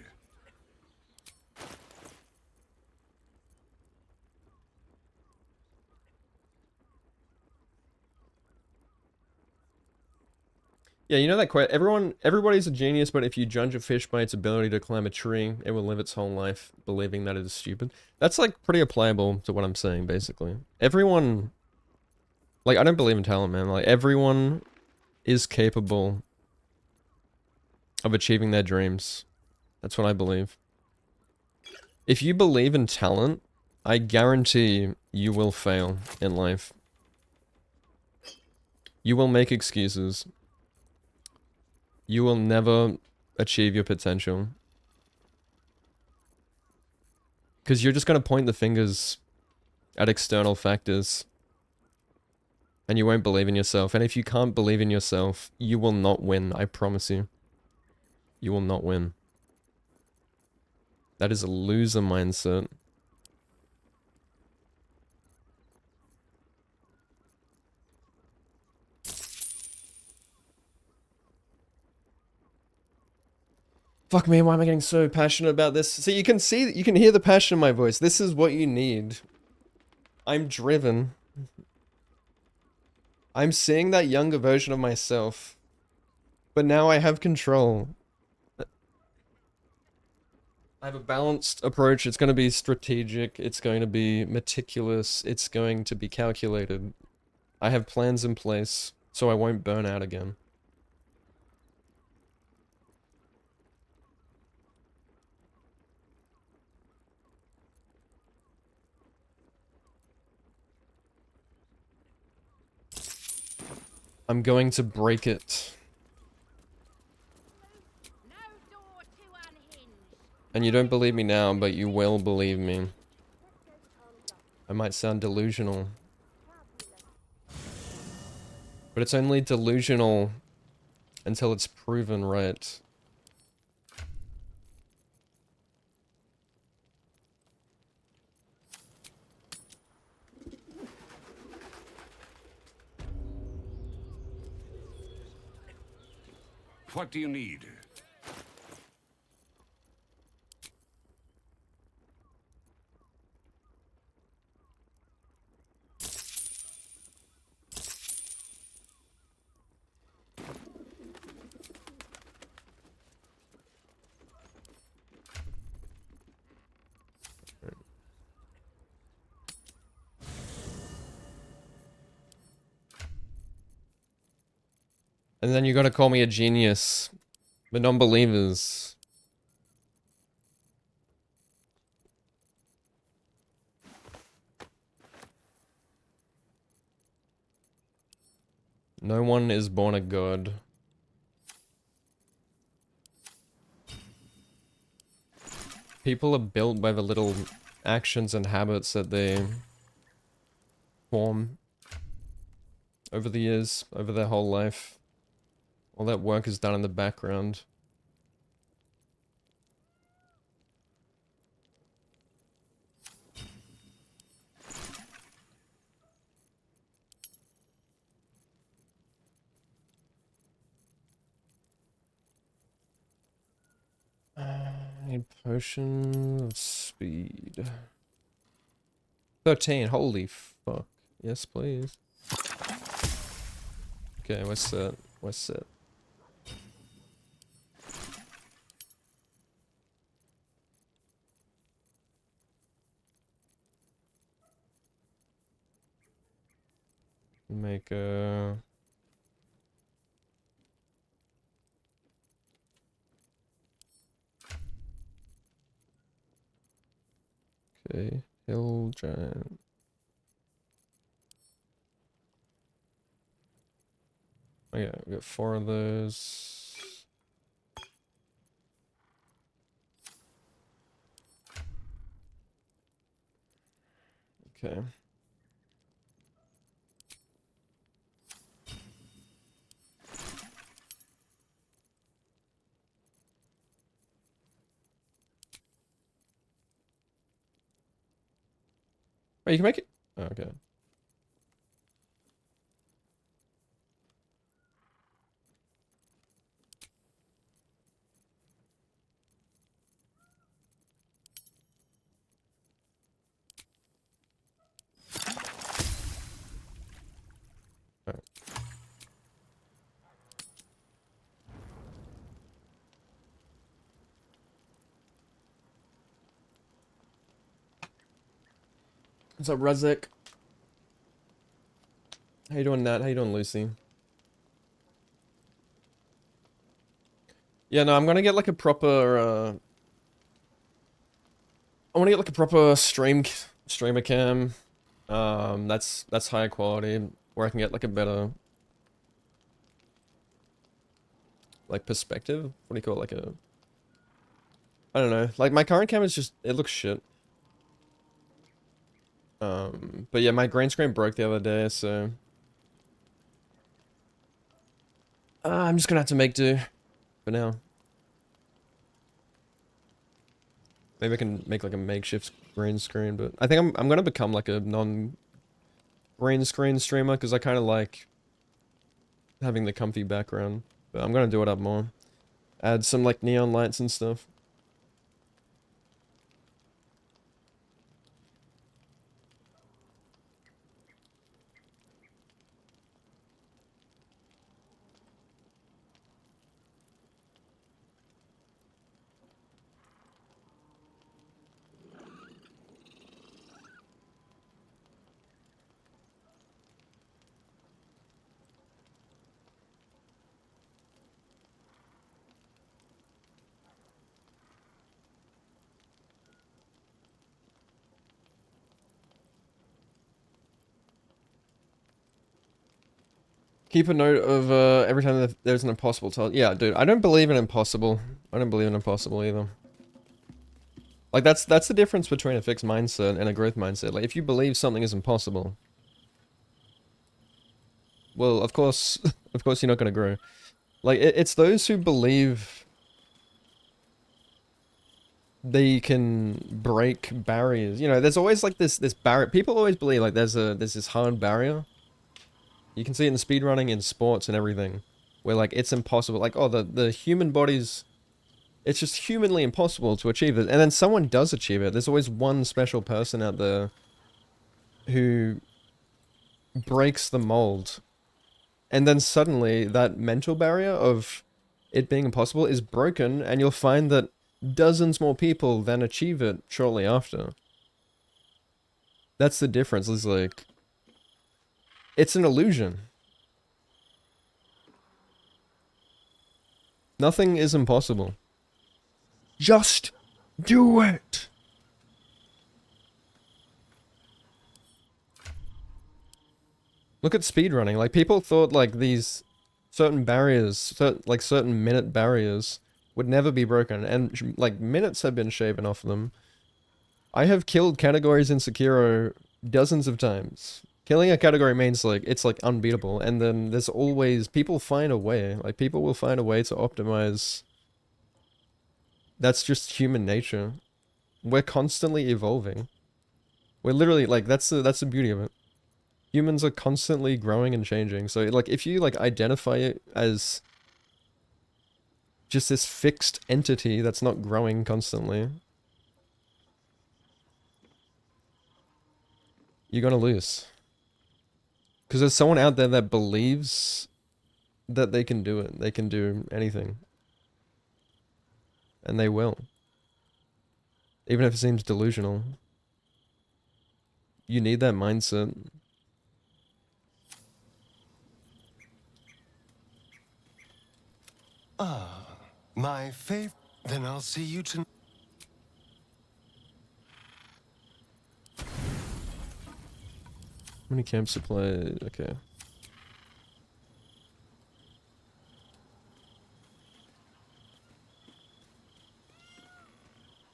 Yeah, you know that quote, everybody's a genius, but if you judge a fish by its ability to climb a tree, it will live its whole life believing that it is stupid. That's, like, pretty applicable to what I'm saying, basically. Everyone... Like, I don't believe in talent, man. Like, everyone is capable of achieving their dreams. That's what I believe. If you believe in talent, I guarantee you will fail in life. You will make excuses. You will never achieve your potential. Because you're just going to point the fingers at external factors. And you won't believe in yourself. And if you can't believe in yourself, you will not win, I promise you. You will not win. That is a loser mindset. Fuck me, why am I getting so passionate about this? So you can hear the passion in my voice. This is what you need. I'm driven. I'm seeing that younger version of myself. But now I have control. I have a balanced approach. It's going to be strategic. It's going to be meticulous. It's going to be calculated. I have plans in place, so I won't burn out again. I'm going to break it. And you don't believe me now, but you will believe me. I might sound delusional. But it's only delusional until it's proven right. What do you need? And then you gotta call me a genius. But non-believers. No one is born a god. People are built by the little actions and habits that they form over the years, over their whole life. All that work is done in the background. A potion of speed. 13, holy fuck. Yes, please. Okay, we're set. We're set. Make a... Okay, hill giant. Oh yeah, we got 4 of those. Okay. Oh, you can make it? Oh, okay. Alright. What's up, Rezik? How you doing, Nat? How you doing, Lucy? Yeah, no, I'm gonna get like a proper, I wanna get like a proper streamer cam. That's higher quality, where I can get like a better, like, perspective? What do you call it? Like a... I don't know. Like, my current cam is just, it looks shit. But yeah, my green screen broke the other day, so... I'm just gonna have to make do for now. Maybe I can make like a makeshift green screen, but I think I'm gonna become like a non-green screen streamer, because I kind of like having the comfy background. But I'm gonna do it up more. Add some like neon lights and stuff. Keep a note of every time that there's an impossible task. Yeah, dude, I don't believe in impossible. I don't believe in impossible either. Like, that's the difference between a fixed mindset and a growth mindset. Like, if you believe something is impossible, well, of course, of course you're not going to grow. Like, it's those who believe they can break barriers. You know, there's always like this barrier. People always believe like there's this hard barrier. You can see it in speedrunning, in sports and everything, where like it's impossible. Like, oh, the human body's, it's just humanly impossible to achieve it. And then someone does achieve it. There's always one special person out there who breaks the mold. And then suddenly that mental barrier of it being impossible is broken, and you'll find that dozens more people then achieve it shortly after. That's the difference. It's like, it's an illusion. Nothing is impossible. Just do it. Look at speedrunning. Like, people thought like these certain barriers, certain minute barriers would never be broken, and like minutes have been shaven off them. I have killed categories in Sekiro dozens of times. Killing a category means like it's like unbeatable, and then there's always, people find a way. Like, people will find a way to optimize. That's just human nature. We're constantly evolving. We're literally like, that's the beauty of it. Humans are constantly growing and changing. So like, if you like identify it as just this fixed entity that's not growing constantly, you're gonna lose. Because there's someone out there that believes that they can do it. They can do anything. And they will. Even if it seems delusional. You need that mindset. Ah, my favorite. Then I'll see you tonight. How many camp supply? Okay.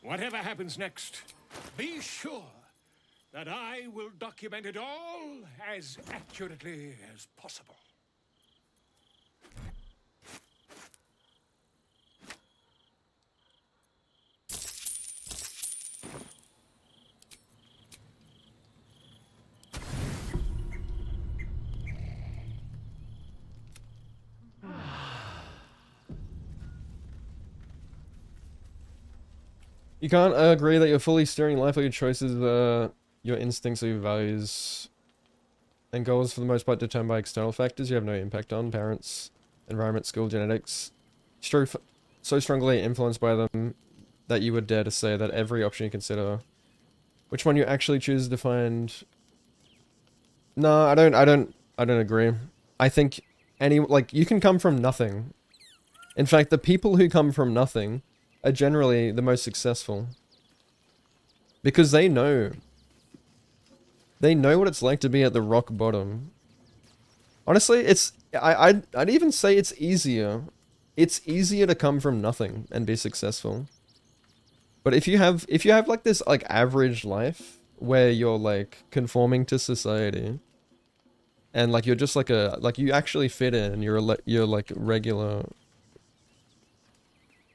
Whatever happens next, be sure that I will document it all as accurately as possible. You can't agree that you're fully steering life or your choices, your instincts or your values and goals for the most part determined by external factors you have no impact on, parents, environment, school, genetics. So strongly influenced by them that you would dare to say that every option you consider, which one you actually choose to find. No, I don't agree. I think you can come from nothing. In fact, the people who come from nothing are generally the most successful. Because they know what it's like to be at the rock bottom. Honestly, I'd even say it's easier. It's easier to come from nothing and be successful. But if you have like this like average life where you're like conforming to society and like you're just like you actually fit in, you're like regular,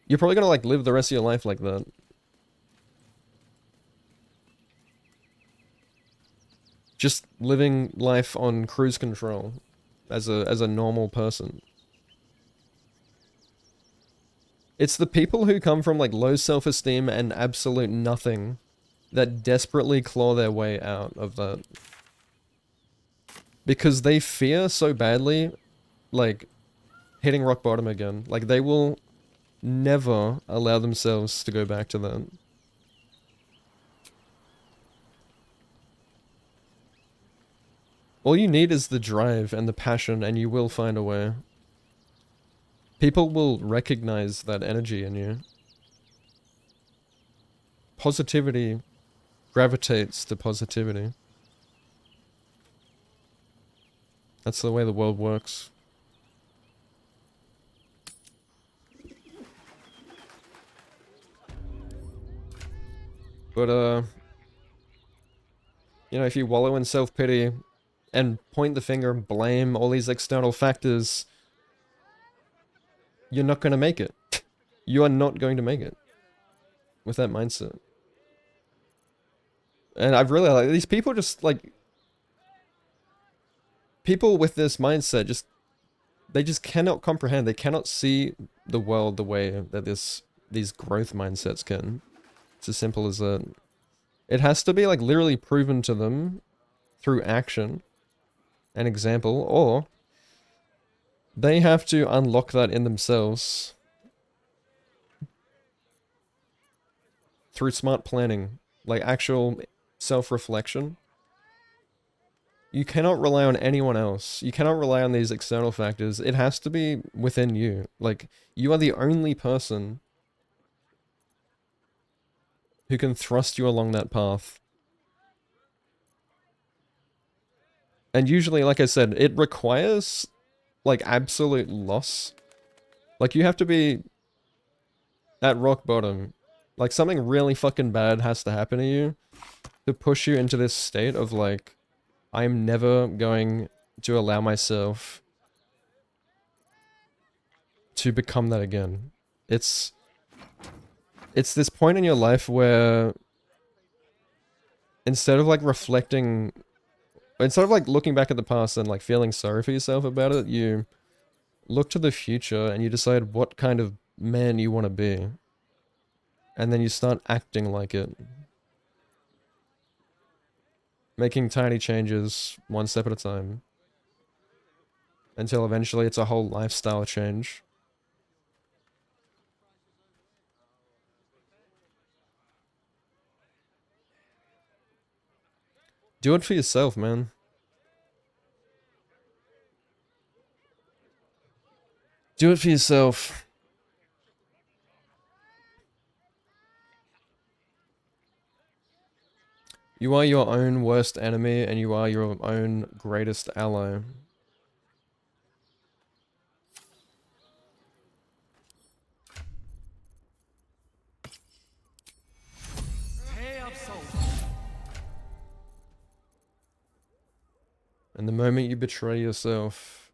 you're probably gonna like live the rest of your life like that. Just living life on cruise control as a normal person. It's the people who come from like low self-esteem and absolute nothing that desperately claw their way out of that. Because they fear so badly like hitting rock bottom again. Like they will never allow themselves to go back to that. All you need is the drive and the passion, and you will find a way. People will recognize that energy in you. Positivity gravitates to positivity. That's the way the world works. But, you know, if you wallow in self-pity and point the finger and blame all these external factors, you're not going to make it. You are not going to make it with that mindset. And I've really, like, these people just, like, people with this mindset just, they just cannot comprehend. They cannot see the world the way that these growth mindsets can. It's as simple as that. It has to be, like, literally proven to them through action and example, or they have to unlock that in themselves through smart planning, like actual self-reflection. You cannot rely on anyone else. You cannot rely on these external factors. It has to be within you. Like, you are the only person who can thrust you along that path. And usually, like I said, it requires, like, absolute loss. Like, you have to be at rock bottom. Like, something really fucking bad has to happen to you to push you into this state of, like, I'm never going to allow myself to become that again. It's this point in your life where instead of, like, reflecting, instead of, like, looking back at the past and, like, feeling sorry for yourself about it, you look to the future and you decide what kind of man you want to be. And then you start acting like it. Making tiny changes, one step at a time. Until eventually it's a whole lifestyle change. Do it for yourself, man. Do it for yourself. You are your own worst enemy, and you are your own greatest ally. And the moment you betray yourself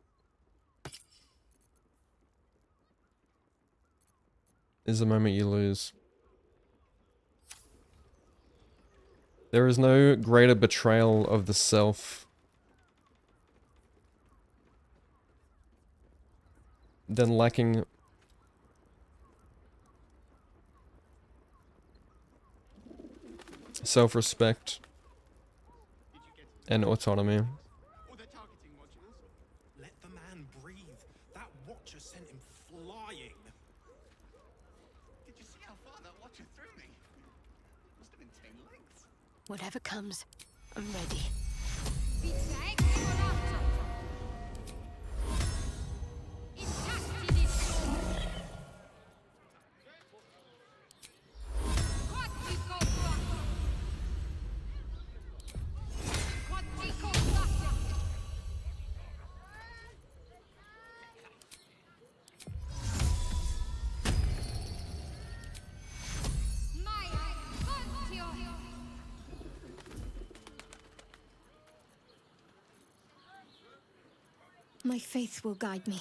is the moment you lose. There is no greater betrayal of the self than lacking self-respect and autonomy. Let the man breathe. That watcher sent him flying. Did you see how far that watcher threw me? Must have been 10 lengths. Whatever comes, I'm ready. My faith will guide me.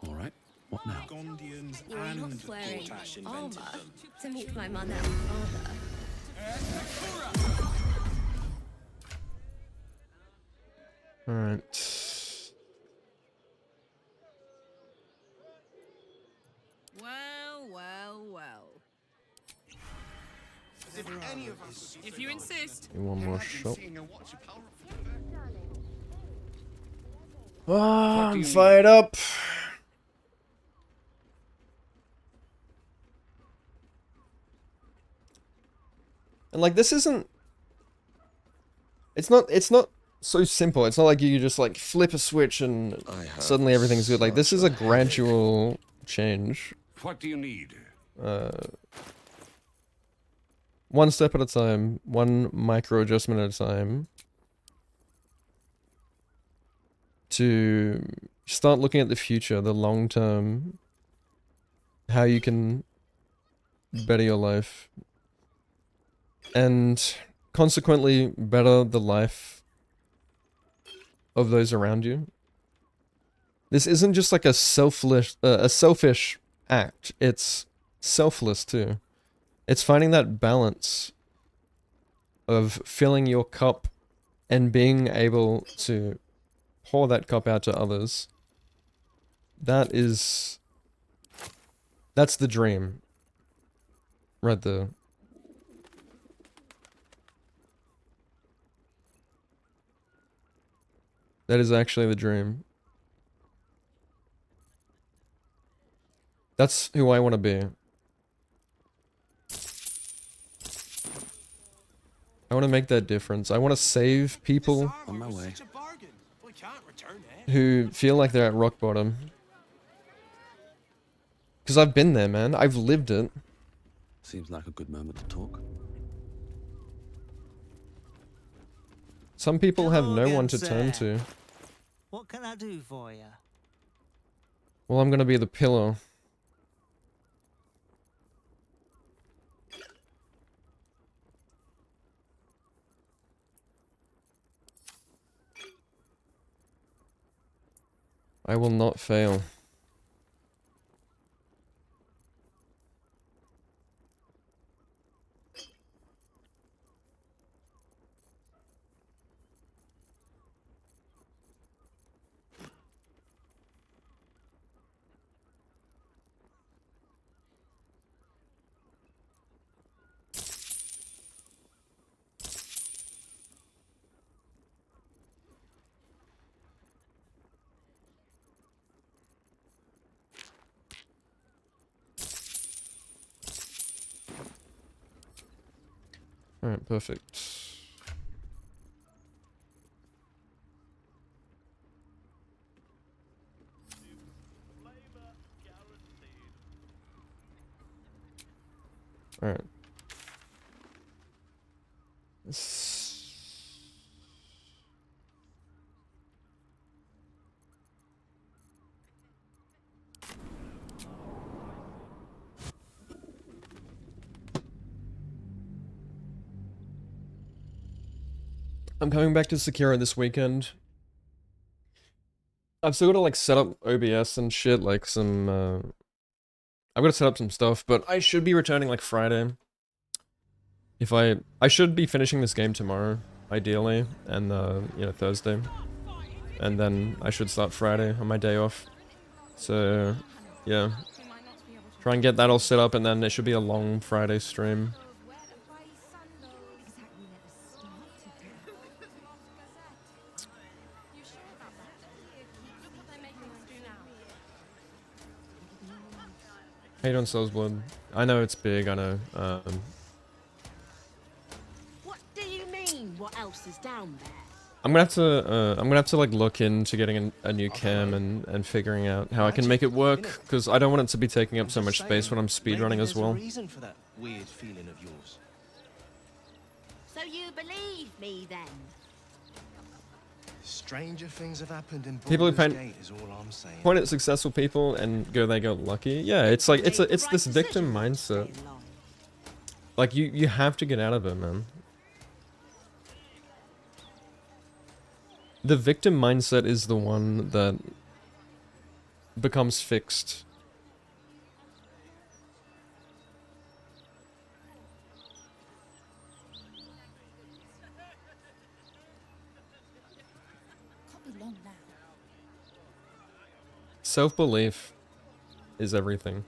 All right, what now? Gondians You're and not wearing Portash invented armor them. to meet my mother and father. Alright. Well, well, well. If any of us would be If you insist. One more shot. seeing a watcher power Ah, I'm fired up. And like, this isn't, it's not so simple. It's not like you just like flip a switch and suddenly everything's good. Like, this is a gradual change. What do you need? one step at a time, one micro adjustment at a time, to start looking at the future, the long term, how you can better your life, and consequently better the life of those around you. This isn't just like a selfish act, it's selfless too. It's finding that balance of filling your cup and being able to pour that cup out to others. That's the dream. Right there. That is actually the dream. That's who I want to be. I want to make that difference. I want to save people On my way. who feel like they're at rock bottom. Because I've been there, man. I've lived it. Seems like a good moment to talk. Some people have no Hello one again, to turn sir. to. What can I do for you? Well, I'm gonna be the pillow. I will not fail. Alright, perfect. Alright. I'm coming back to Sekiro this weekend. I've still got to like set up OBS and shit, like some I've got to set up some stuff, but I should be returning like Friday. If I should be finishing this game tomorrow, ideally, and you know, Thursday. And then I should start Friday on my day off. So, yeah. Try and get that all set up, and then it should be a long Friday stream. How you doing, Soulsblood? I know it's big, I know. What do you mean? What else is down there? I'm gonna have to like look into getting a new cam and figuring out how I can make it work, because I don't want it to be taking up so much space when I'm speedrunning as well. Reason for that weird feeling of yours. So you believe me then? Stranger things have happened in People who Baldur's paint Gate is all I'm saying. point at successful people and they go lucky. Yeah, it's like it's this victim mindset. Like you have to get out of it, man. The victim mindset is the one that becomes fixed. Self-belief is everything.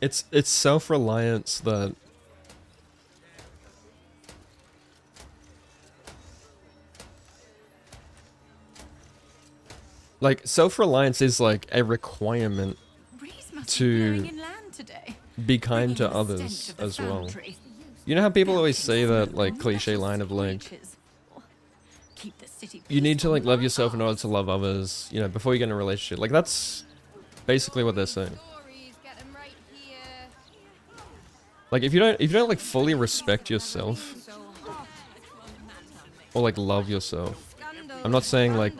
It's self-reliance that like self-reliance is like a requirement to be kind to others as well. You know how people always say that like cliche line of like city. you need to like love yourself in order to love others, you know, before you get in a relationship. Like that's basically what they're saying. Like if you don't like fully respect yourself or like love yourself, I'm not saying like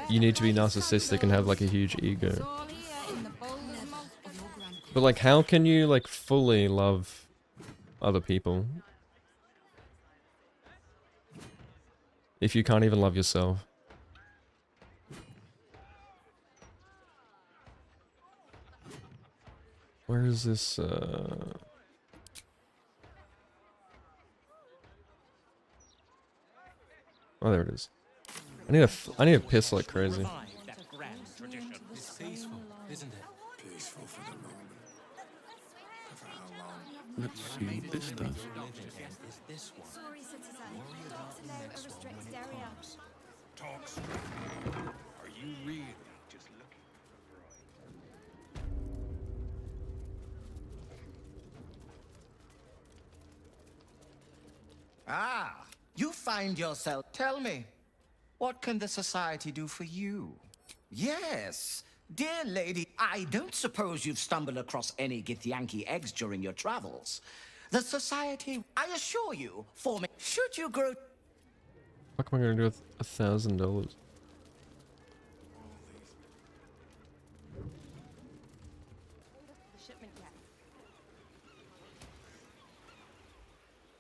you need to be narcissistic and have like a huge ego. But like how can you like fully love other people if you can't even love yourself? Where is this oh, there it is. I need to piss like crazy. It's peaceful, isn't it? Peaceful for the moment. For how long? Let's see what this does. Is this one? Sorry, citizen. Docks allow a restricted area. Talks. Are you really just looking for a bride? Ah, you find yourself. Tell me, what can the Society do for you? Yes, dear lady, I don't suppose you've stumbled across any Githyanki eggs during your travels. The Society, I assure you, should you grow... What am I gonna do with $1,000?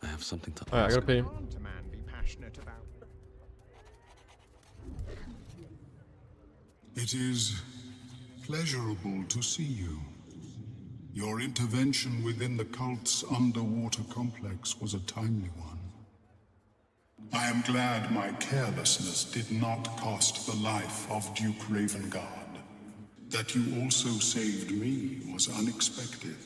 I have something to Alright, I ask. gotta pee. Can't a man be passionate about? It is pleasurable to see you. Your intervention within the cult's underwater complex was a timely one. I am glad my carelessness did not cost the life of Duke Ravengard. That you also saved me was unexpected.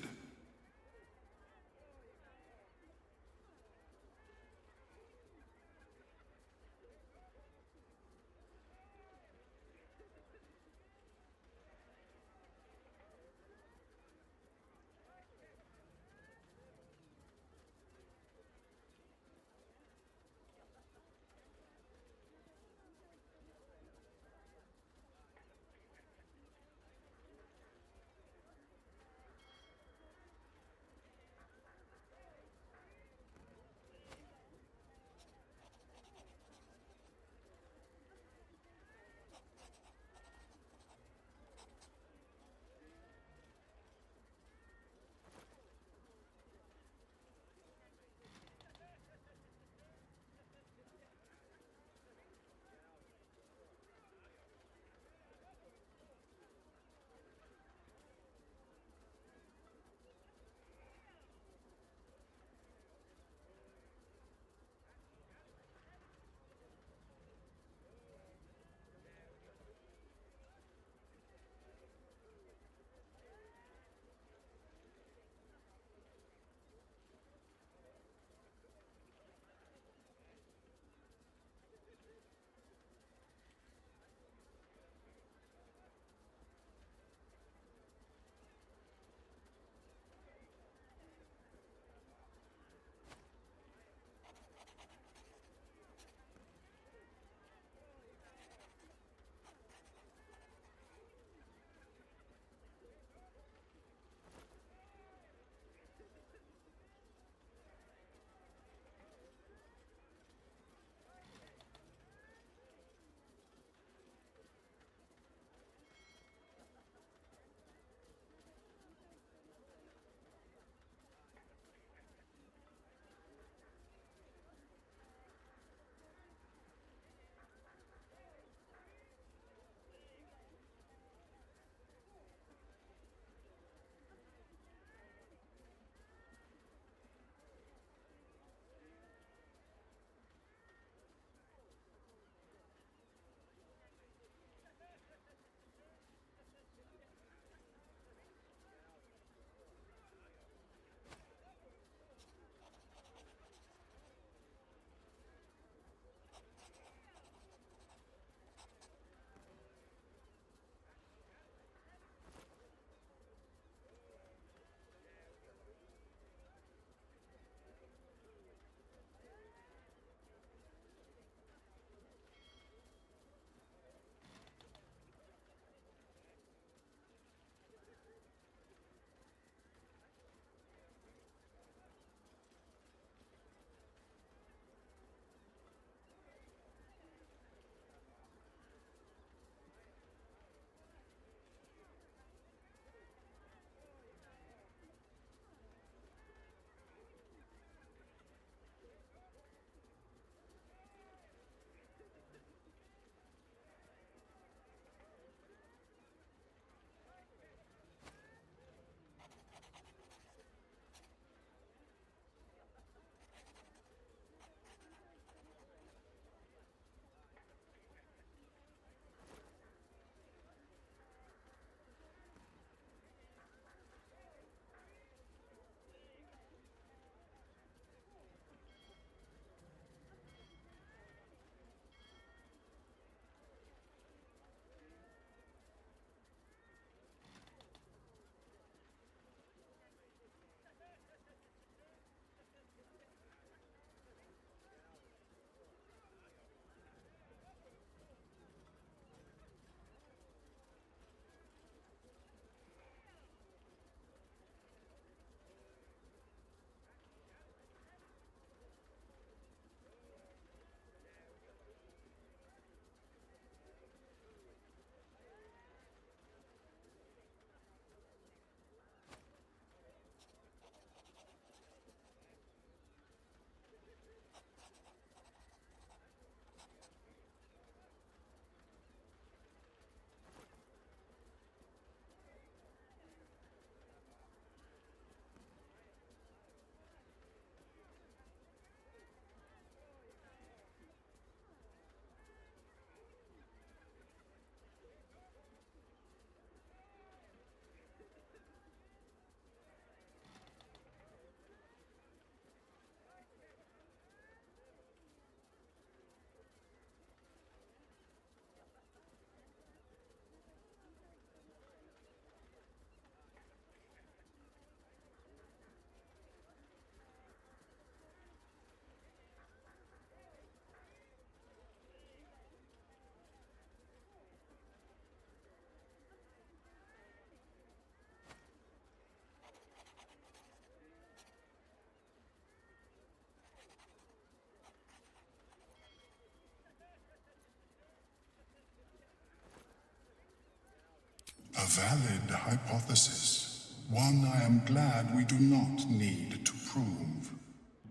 A valid hypothesis. One I am glad we do not need to prove.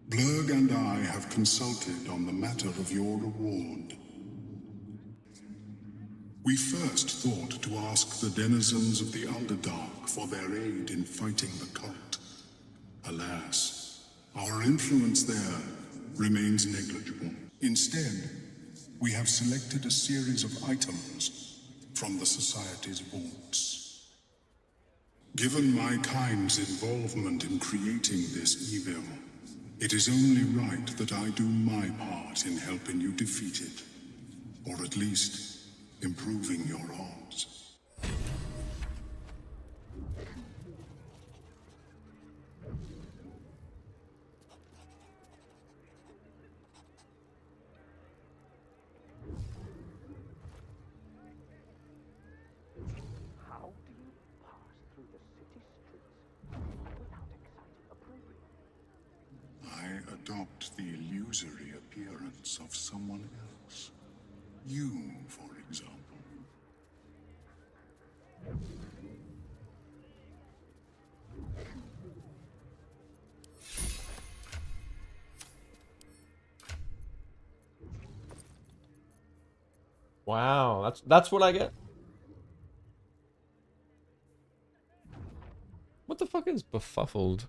Blurg and I have consulted on the matter of your reward. We first thought to ask the denizens of the Underdark for their aid in fighting the cult. Alas, our influence there remains negligible. Instead, we have selected a series of items from the Society's vaults. Given my kind's involvement in creating this evil, it is only right that I do my part in helping you defeat it. Or at least, improving your odds. How do you pass through the city streets without exciting approval? I adopt the illusory appearance of someone else. You, for example. Wow, that's what I get. What the fuck is befuffled?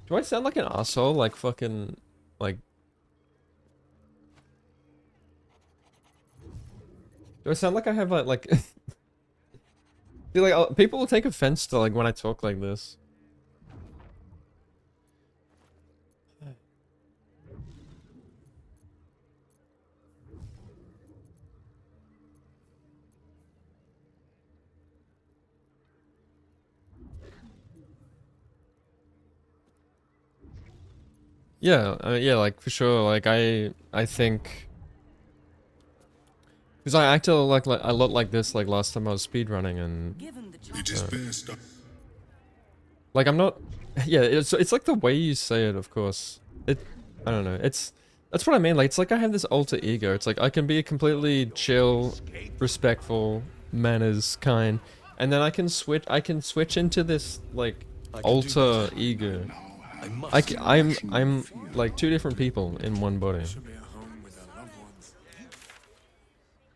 Do I sound like an asshole? Like fucking, like... Do I sound like I have like... See, like, people will take offense to like when I talk like this. Yeah, yeah, like for sure. Like I think because I acted like a lot like this like last time I was speedrunning, and it is best. like I'm not. Yeah, it's like the way you say it. Of course, I don't know. That's what I mean. Like it's like I have this alter ego. It's like I can be a completely chill, respectful, manners kind, and then I can switch into this like alter ego. I'm like two different people in one body.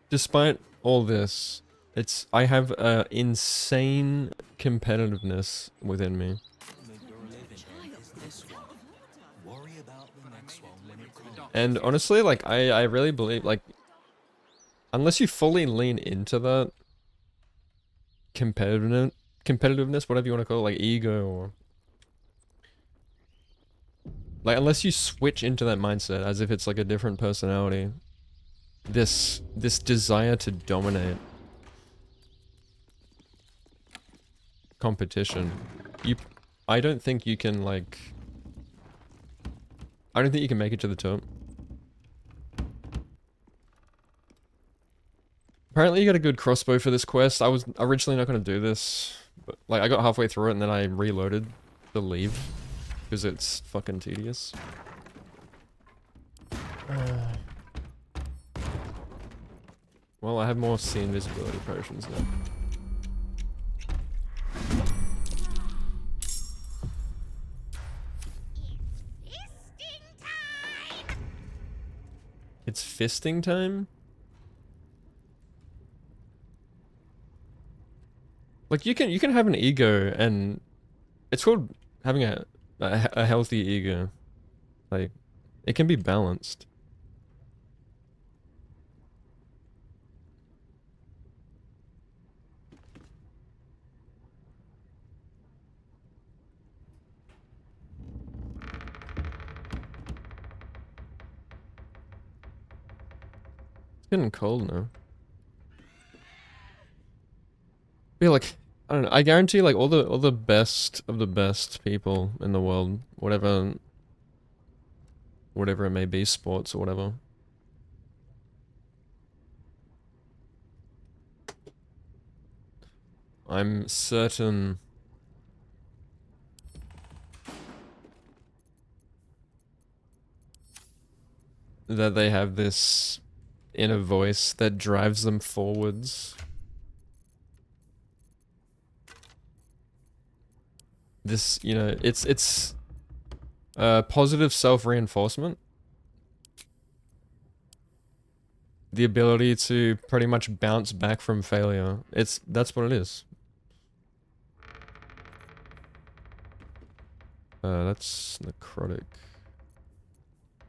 Despite all this, I have insane competitiveness within me. And honestly, like I really believe like unless you fully lean into that competitiveness, whatever you want to call it, like ego or like, unless you switch into that mindset as if it's like a different personality, this desire to dominate competition, I don't think you can like, I don't think you can make it to the top. Apparently you got a good crossbow for this quest. I was originally not going to do this, but like I got halfway through it and then I reloaded to leave. Because it's fucking tedious. Well, I have more sea invisibility potions now. It's fisting time? Like you can have an ego, and it's called having a healthy ego. Like, it can be balanced. It's getting cold now. I feel like, I don't know, I guarantee like all the best of the best people in the world, whatever it may be, sports or whatever. I'm certain that they have this inner voice that drives them forwards. This, you know, it's positive self-reinforcement. The ability to pretty much bounce back from failure. That's what it is. That's necrotic.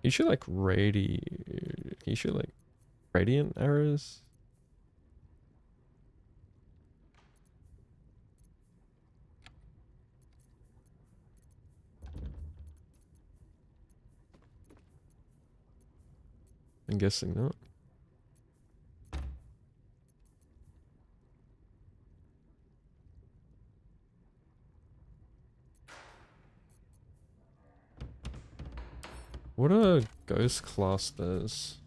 You should like radiant arrows. I'm guessing not. What a ghost class does.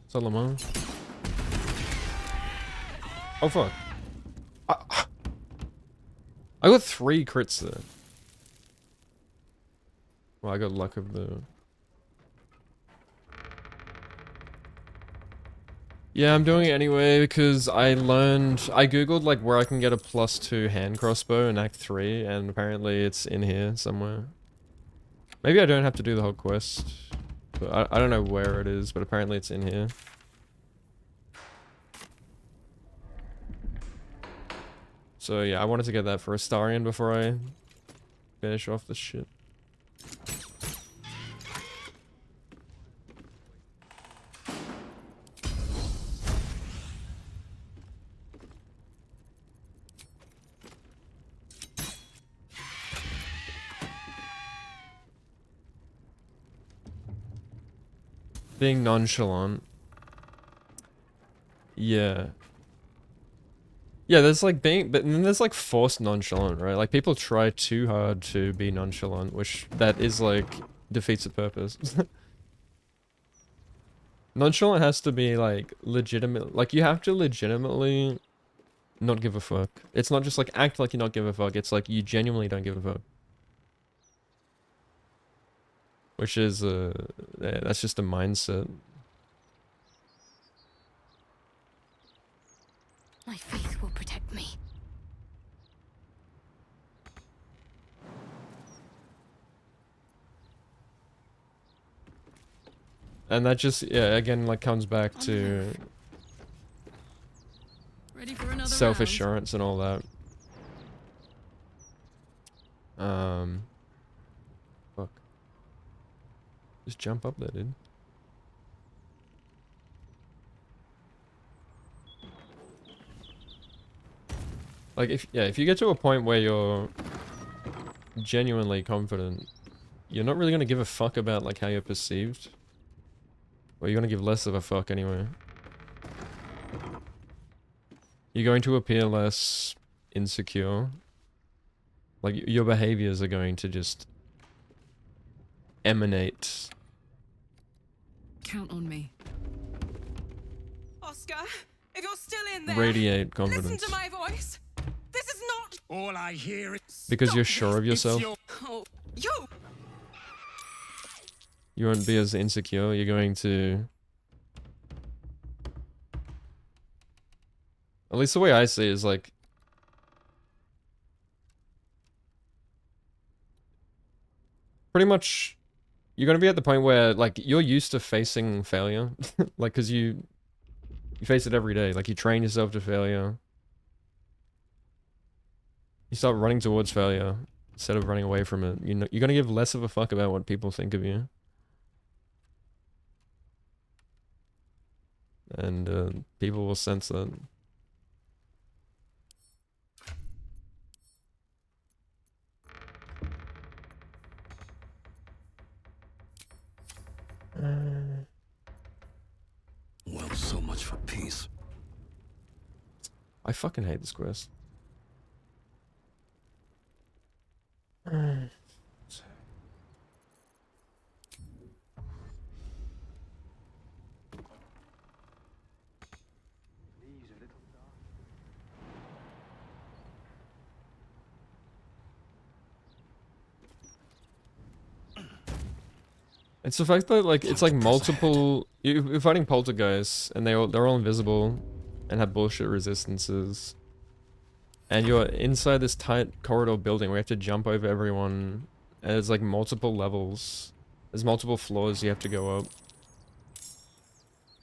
Is that Lamar? Oh fuck. I got 3 crits there. Well, I got luck of the... Yeah, I'm doing it anyway because I googled like where I can get a +2 hand crossbow in Act 3 and apparently it's in here somewhere. Maybe I don't have to do the whole quest. But I don't know where it is, but apparently it's in here. So yeah, I wanted to get that for Astarion before I finish off this shit. Being nonchalant. Yeah. Yeah, there's like but then there's like forced nonchalant, right? Like people try too hard to be nonchalant, which that is like defeats the purpose. Nonchalant has to be like legitimate, like you have to legitimately not give a fuck. It's not just like act like you not give a fuck, it's like you genuinely don't give a fuck. Which is, yeah, that's just a mindset. My faith will protect me. And that just, yeah, again, like comes back to Ready for another self-assurance and all that. Fuck. Just jump up there, dude. Like, if you get to a point where you're genuinely confident, you're not really gonna give a fuck about, like, how you're perceived. Or you're gonna give less of a fuck anyway. You're going to appear less insecure. Like, your behaviors are going to just emanate. Count on me. Oscar, if you're still in there, Radiate confidence. listen to my voice. This is not all I hear. Is because you're sure of yourself. Oh, you. You won't be as insecure. You're going to... At least the way I see it is like... Pretty much... You're going to be at the point where, like, you're used to facing failure. Like, because you face it every day. Like, you train yourself to failure. You start running towards failure instead of running away from it. You know, you're going to give less of a fuck about what people think of you. And people will sense that. Well, so much for peace. I fucking hate this quest. It's the fact that like it's like multiple. You're fighting poltergeists, and they're all invisible, and have bullshit resistances. And you're inside this tight corridor building where you have to jump over everyone, and there's like multiple levels. There's multiple floors you have to go up.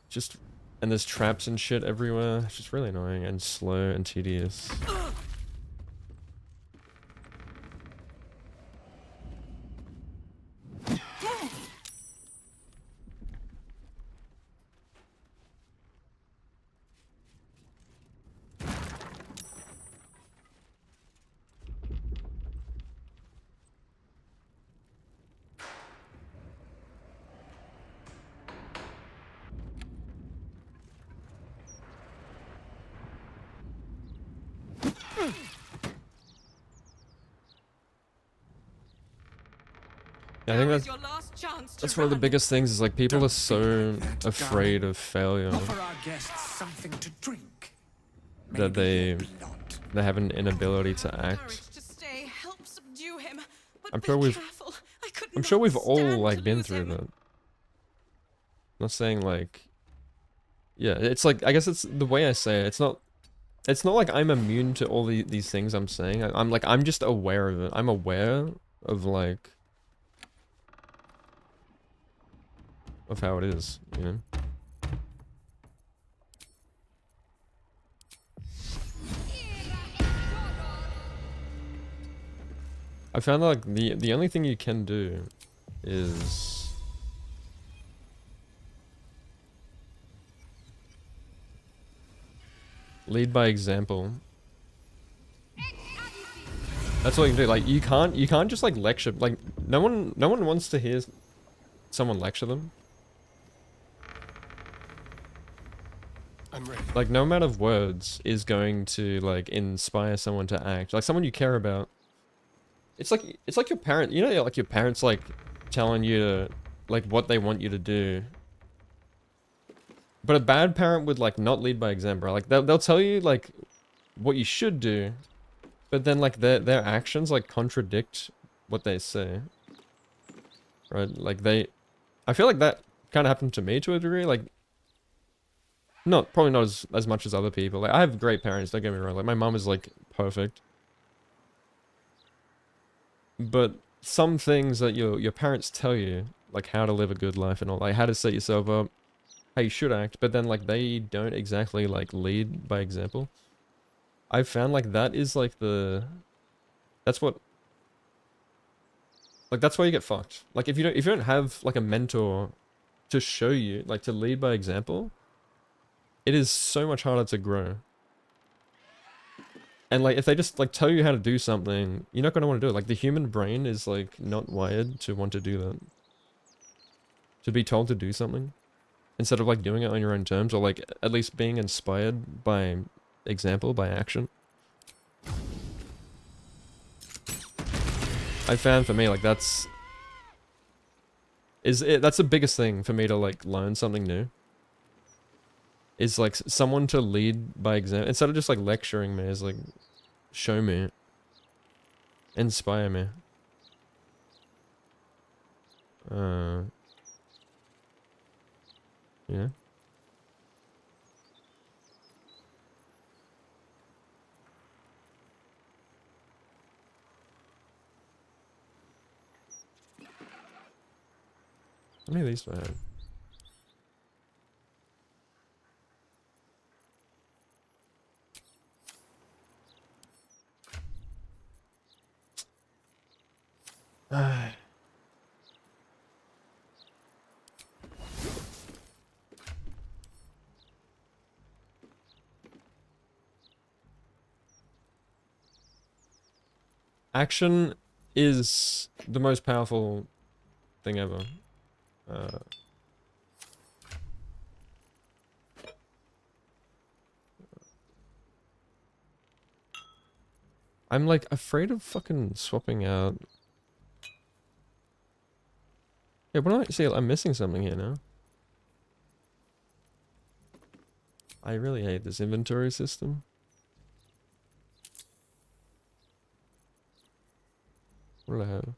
Just, and there's traps and shit everywhere. It's just really annoying and slow and tedious. Yeah, I think that's one of the biggest things is like people are so afraid of failure Offer our guests something to drink. that they have an inability to act. To stay, help subdue him. But I'm sure we've careful. I could I'm sure we've not all stand like to been lose through him. that. Not saying like, yeah, it's like I guess it's the way I say it. It's not like I'm immune to all these things I'm saying. I'm just aware of it. I'm aware of like of how it is, you know. I found like the only thing you can do is lead by example. That's all you can do. Like you can't just like lecture. Like no one wants to hear someone lecture them. I'm ready. Like no amount of words is going to like inspire someone to act. Like someone you care about. It's like your parent. You know, like your parents like telling you to like what they want you to do. But a bad parent would like not lead by example. Like they'll tell you like what you should do, but then like their actions like contradict what they say. Right? Like I feel like that kind of happened to me to a degree. Like probably not as much as other people. Like I have great parents, don't get me wrong. Like my mom is like perfect. But some things that your parents tell you, like how to live a good life and all, like how to set yourself up, how you should act, but then like they don't exactly like lead by example. I've found like that is like that's why you get fucked. Like if you don't have like a mentor to show you, like to lead by example, it is so much harder to grow. And like if they just like tell you how to do something, you're not going to want to do it. Like the human brain is like not wired to want to do that. To be told to do something instead of like doing it on your own terms, or like at least being inspired by example, by action. I found for me like that's the biggest thing for me to like learn something new. Is like someone to lead by example instead of just like lecturing me. Is like show me, inspire me. Yeah. How many of these do I have? Action is the most powerful thing ever. I'm like afraid of fucking swapping out. Yeah, what do I see? I'm missing something here now. I really hate this inventory system. What do I have?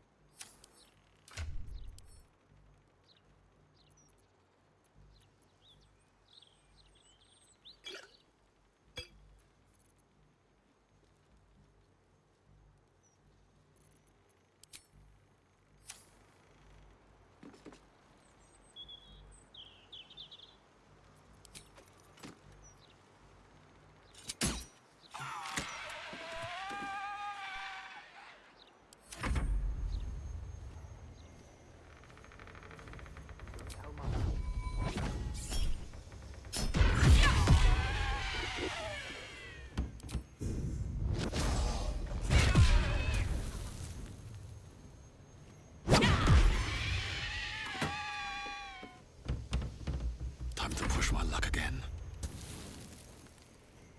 again.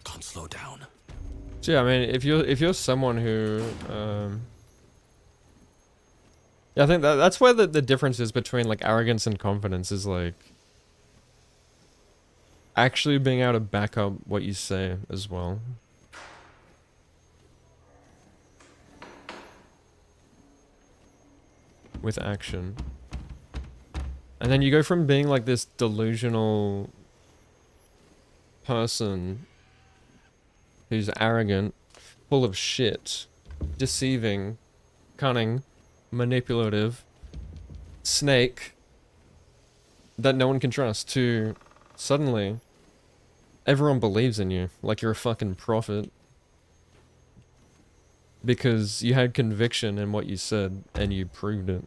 Can't slow down. So yeah, I mean, if you're someone who, yeah, I think that's where the difference is between like arrogance and confidence is like actually being able to back up what you say as well. With action. And then you go from being like this delusional person who's arrogant, full of shit, deceiving, cunning, manipulative, snake that no one can trust, to suddenly everyone believes in you like you're a fucking prophet because you had conviction in what you said and you proved it.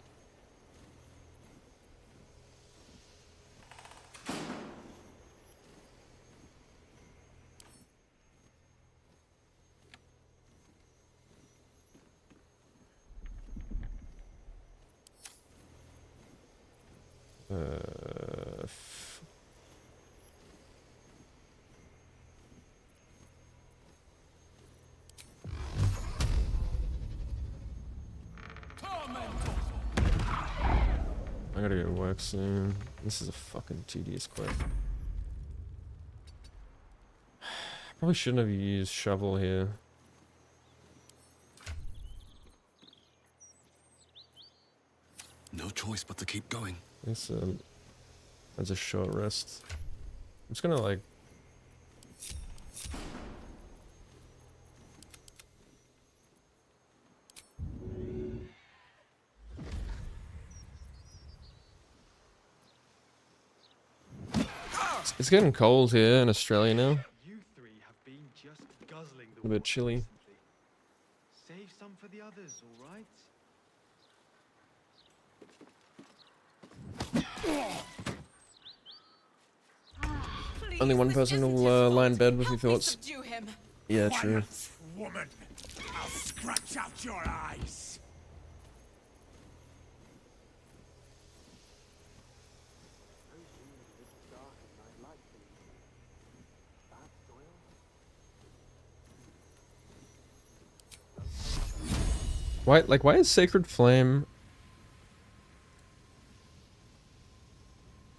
I gotta go to work soon. This is a fucking tedious quest. Probably shouldn't have used shovel here. No choice but to keep going. It's a short rest. I'm just gonna like. It's getting cold here in Australia now. You three have been just guzzling the A bit chilly. recently. Save some for the others, all right? Only one person will lie in bed with your thoughts. Subdue him. Yeah, true. Woman, I'll scratch out your eyes. Why is Sacred Flame?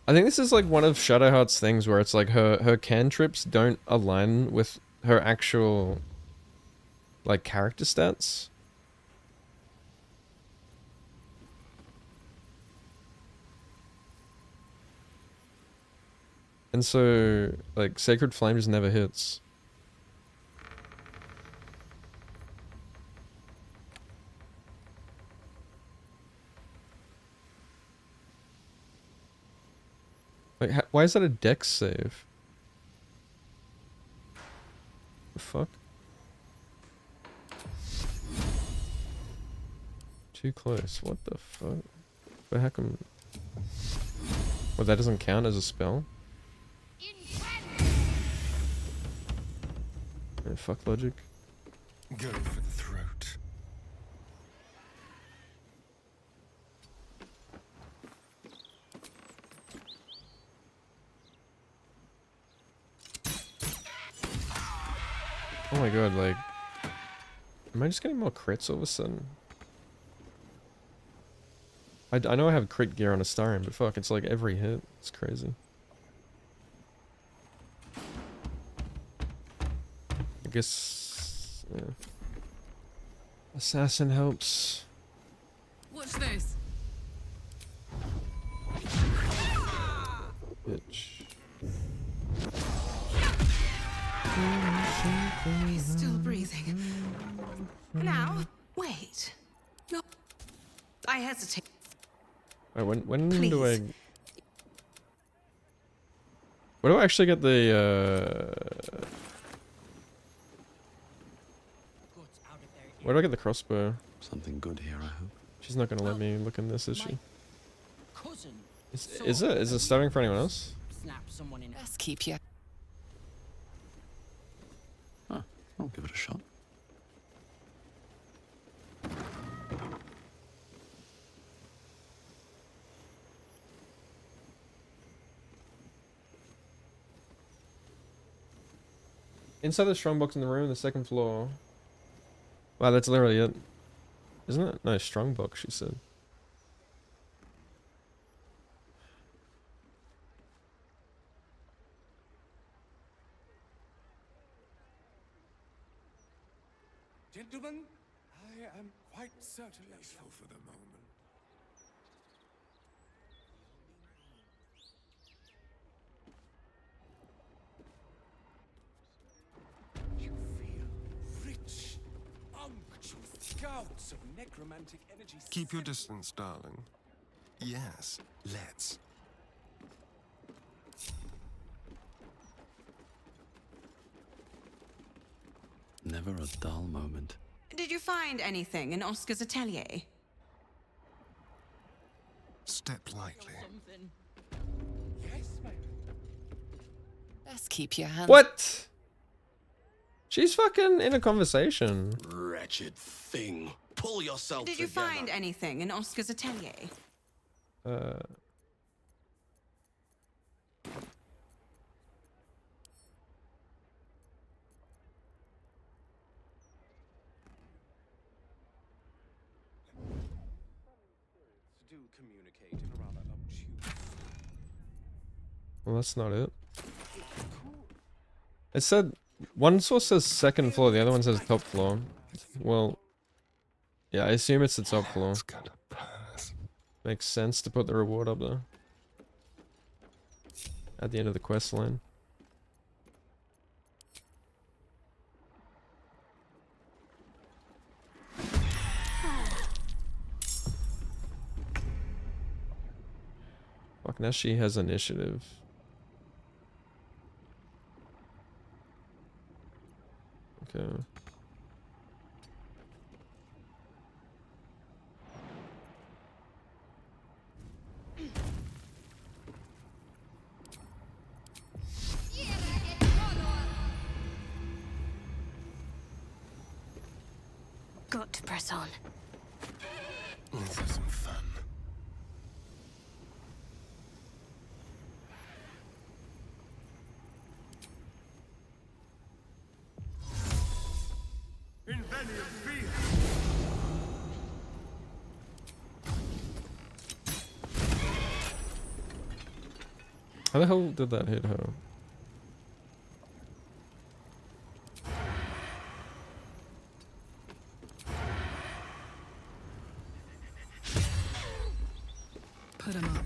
I think this is like one of Shadowheart's things where it's like her cantrips don't align with her actual like character stats. And so like Sacred Flame just never hits. Like, why is that a dex save? The fuck? Too close. What the fuck? But how come? Well, that doesn't count as a spell? Yeah, fuck logic. Go for the throat. Oh my god, like... Am I just getting more crits all of a sudden? I know I have crit gear on Astarion, but fuck, it's like every hit. It's crazy. I guess... Yeah. Assassin helps. What's this? Bitch. He's still breathing. Now, wait. No. I hesitate. Wait, when do I... Please. Where do I actually get the, Where do I get the crossbow? Something good here, I hope. She's not gonna let me look in this, is she? Cousin. Is it starting for anyone else? Snap someone in. Let's keep you. Huh, I'll give it a shot. Inside the strongbox in the room, the second floor. Wow, that's literally it. Isn't it? No, strongbox, she said. Gentlemen, I am quite certain peaceful for the moment. You feel rich, unctuous gouts of necromantic energy. Keep your distance, darling. Yes, let's. Never a dull moment. Did you find anything in Oscar's atelier? Step lightly. Yes, ma'am. Best keep your hands. What? She's fucking in a conversation. Wretched thing. Pull yourself Did you find anything in Oscar's atelier? Do communicate in a rather obtuse. Well, that's not it. It said one source says second floor, the other one says top floor. Well, yeah, I assume it's the top floor. Makes sense to put the reward up there at the end of the quest line. Fuck, now she has initiative. Okay. Got to press on. Let's have some fun. Invenium fear. How the hell did that hit her? Put him up.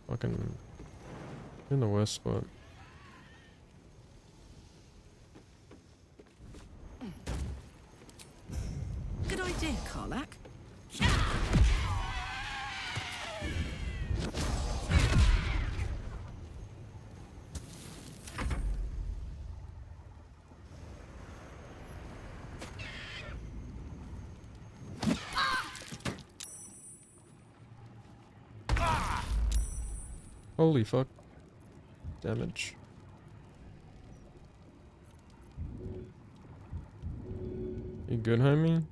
Fucking in the worst spot. Good idea, Karlak. Holy fuck. Damage. You good, homie?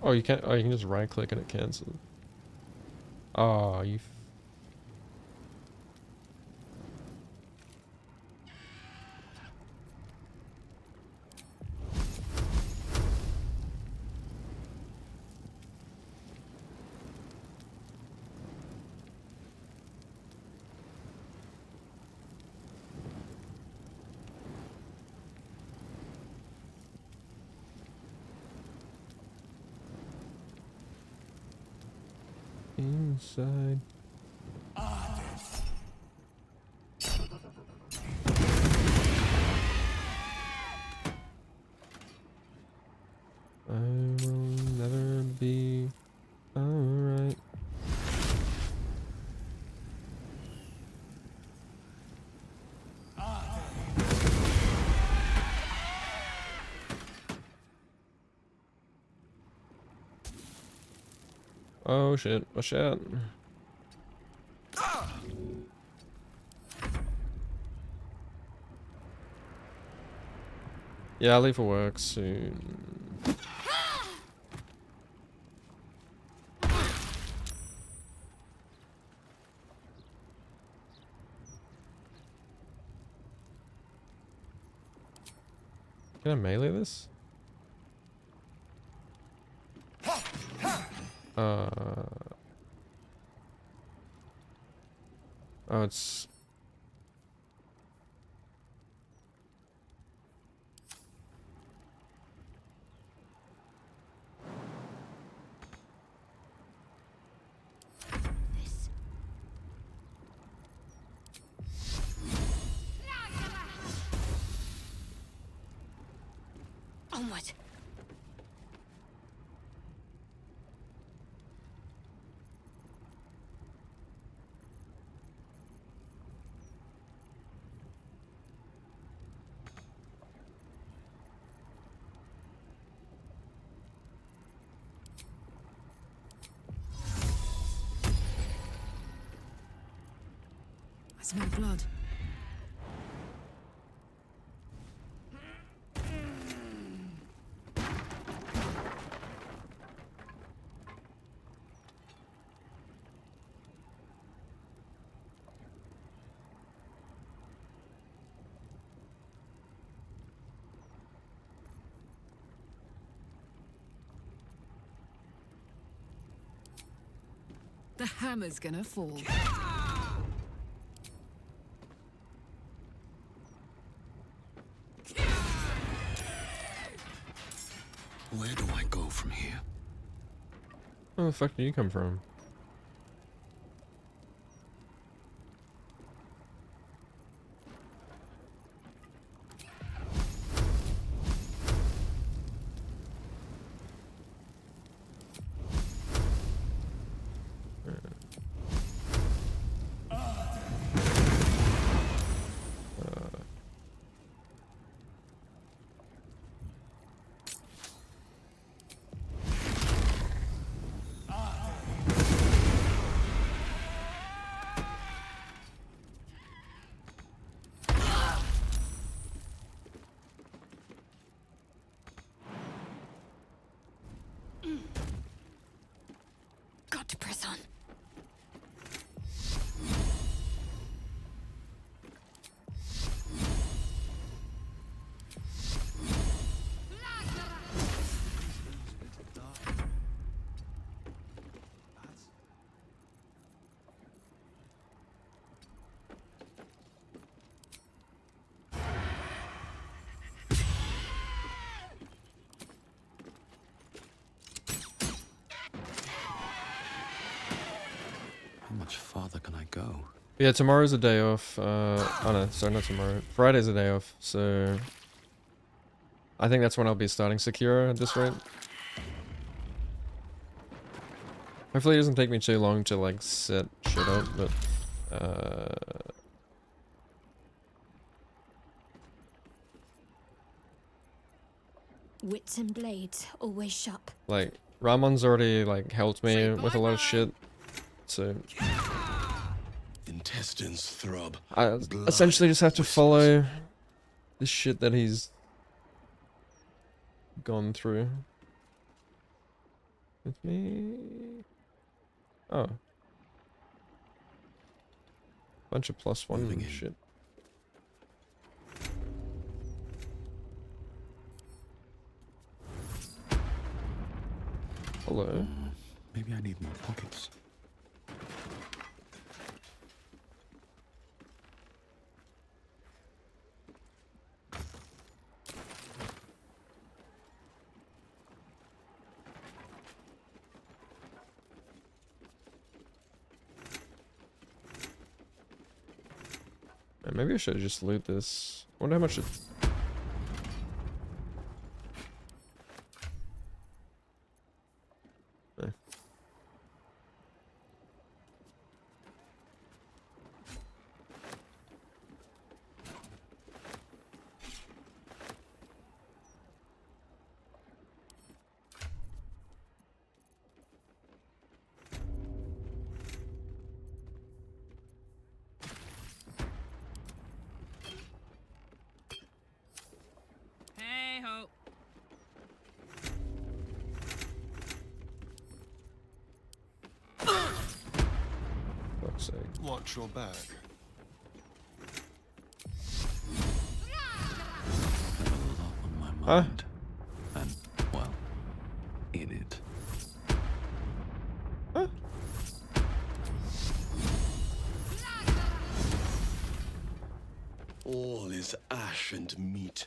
Oh, you can't. Oh, you can just right click and it cancels. Oh, you. Inside. I will never be alright. Oh shit, watch out. Yeah, I'll leave for work soon. Can I melee this? Oh, it's... Onward. I smell blood. The hammer's gonna fall. Where do I go from here? Where the fuck do you come from? Got to press on. How much farther can I go? Yeah, tomorrow's a day off. Oh no, sorry, not tomorrow. Friday's a day off, so... I think that's when I'll be starting Sekiro at this rate. Hopefully it doesn't take me too long to like set shit up, but... Wits and blades always sharp. Like, Ramon's already like helped me with a lot of shit, so... Intestines throb. I essentially just have to follow the shit that he's gone through with me. Oh. Bunch of +1 shit. Hello. Maybe I need more pockets. Maybe I should just loot this. I wonder how much it... ho. Fuck's sake. Watch your back. A lot on my mind. And, well, in it. Huh? All is ash and meat.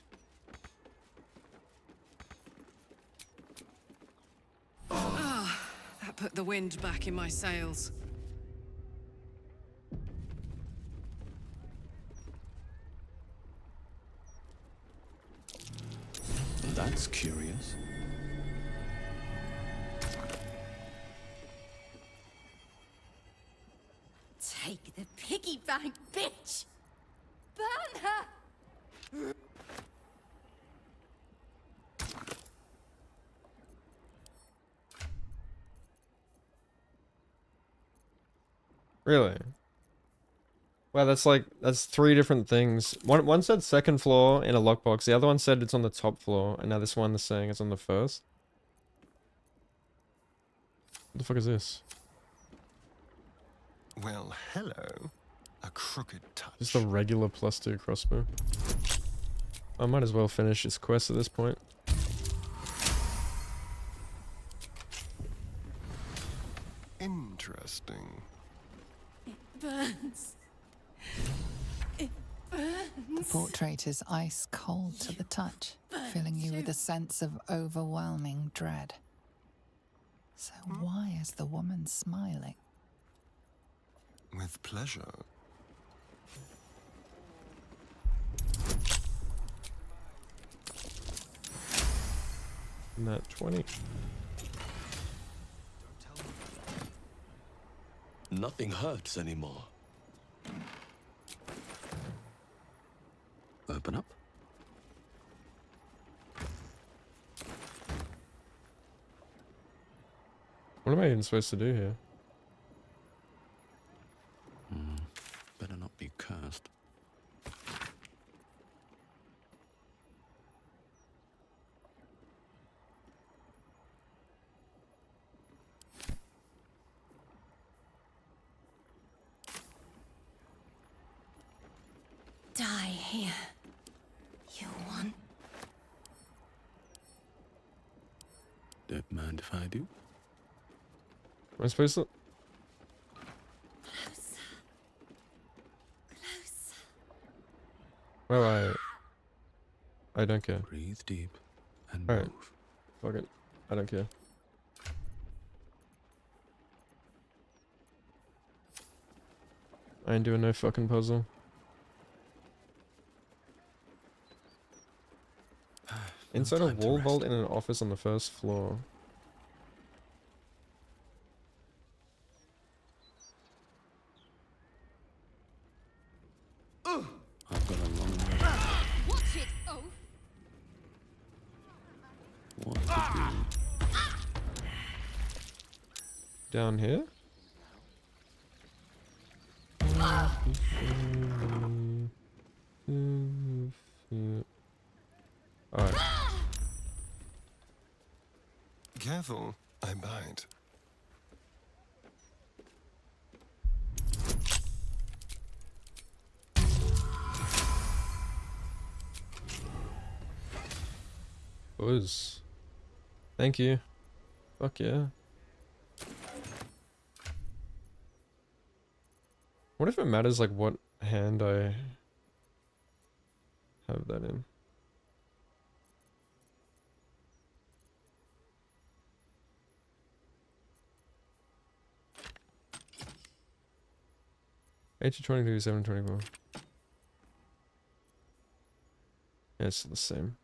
Ah, that put the wind back in my sails. That's curious. Take the piggy bank, bitch! Burn her! Really? Wow, that's 3 different things. One said second floor in a lockbox. The other one said it's on the top floor, and now this one is saying it's on the first. What the fuck is this? Well, hello. A crooked touch. Just a regular +2 crossbow. I might as well finish this quest at this point. Interesting. Burns. It burns. The portrait is ice cold to the touch, filling you with a sense of overwhelming dread. So why is the woman smiling? With pleasure. Nat 20. Nothing hurts anymore. Open up. What am I even supposed to do here? Better not be cursed. Die here. You want? Don't mind if I do. Am I supposed to? Well, I don't care. Breathe deep and Alright. move. Fuck it. I don't care. I ain't doing no fucking puzzle. Inside a wall vault in an office on the first floor. I've got a long way. Watch it! Oh! What to do? Down here? Alright. Careful, I bite. Buzz. Thank you. Fuck yeah. What if it matters like what hand I have that in? $8 to 22, $7.24. Yeah, it's the same.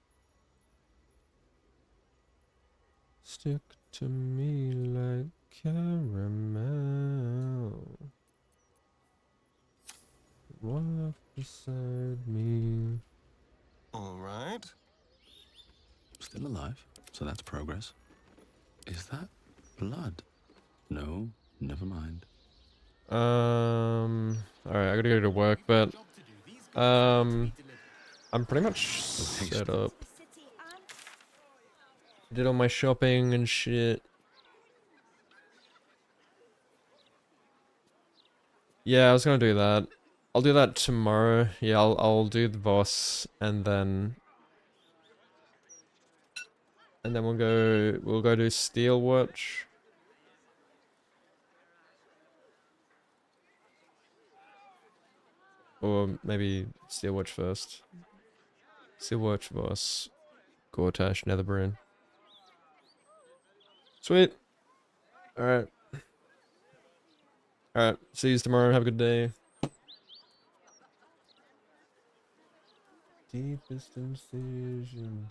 Stick to me like caramel. Walk beside me. All right. Still alive, so that's progress. Is that blood? No, never mind. Alright, I gotta go to work, but I'm pretty much set up. Did all my shopping and shit. Yeah, I was gonna do that. I'll do that tomorrow. Yeah, I'll do the boss and then we'll go do Steelwatch. Or maybe Steelwatch first. Steelwatch boss. Gortash, Netherbrand. Sweet. Alright. Alright. See you tomorrow. Have a good day. Deepest incision.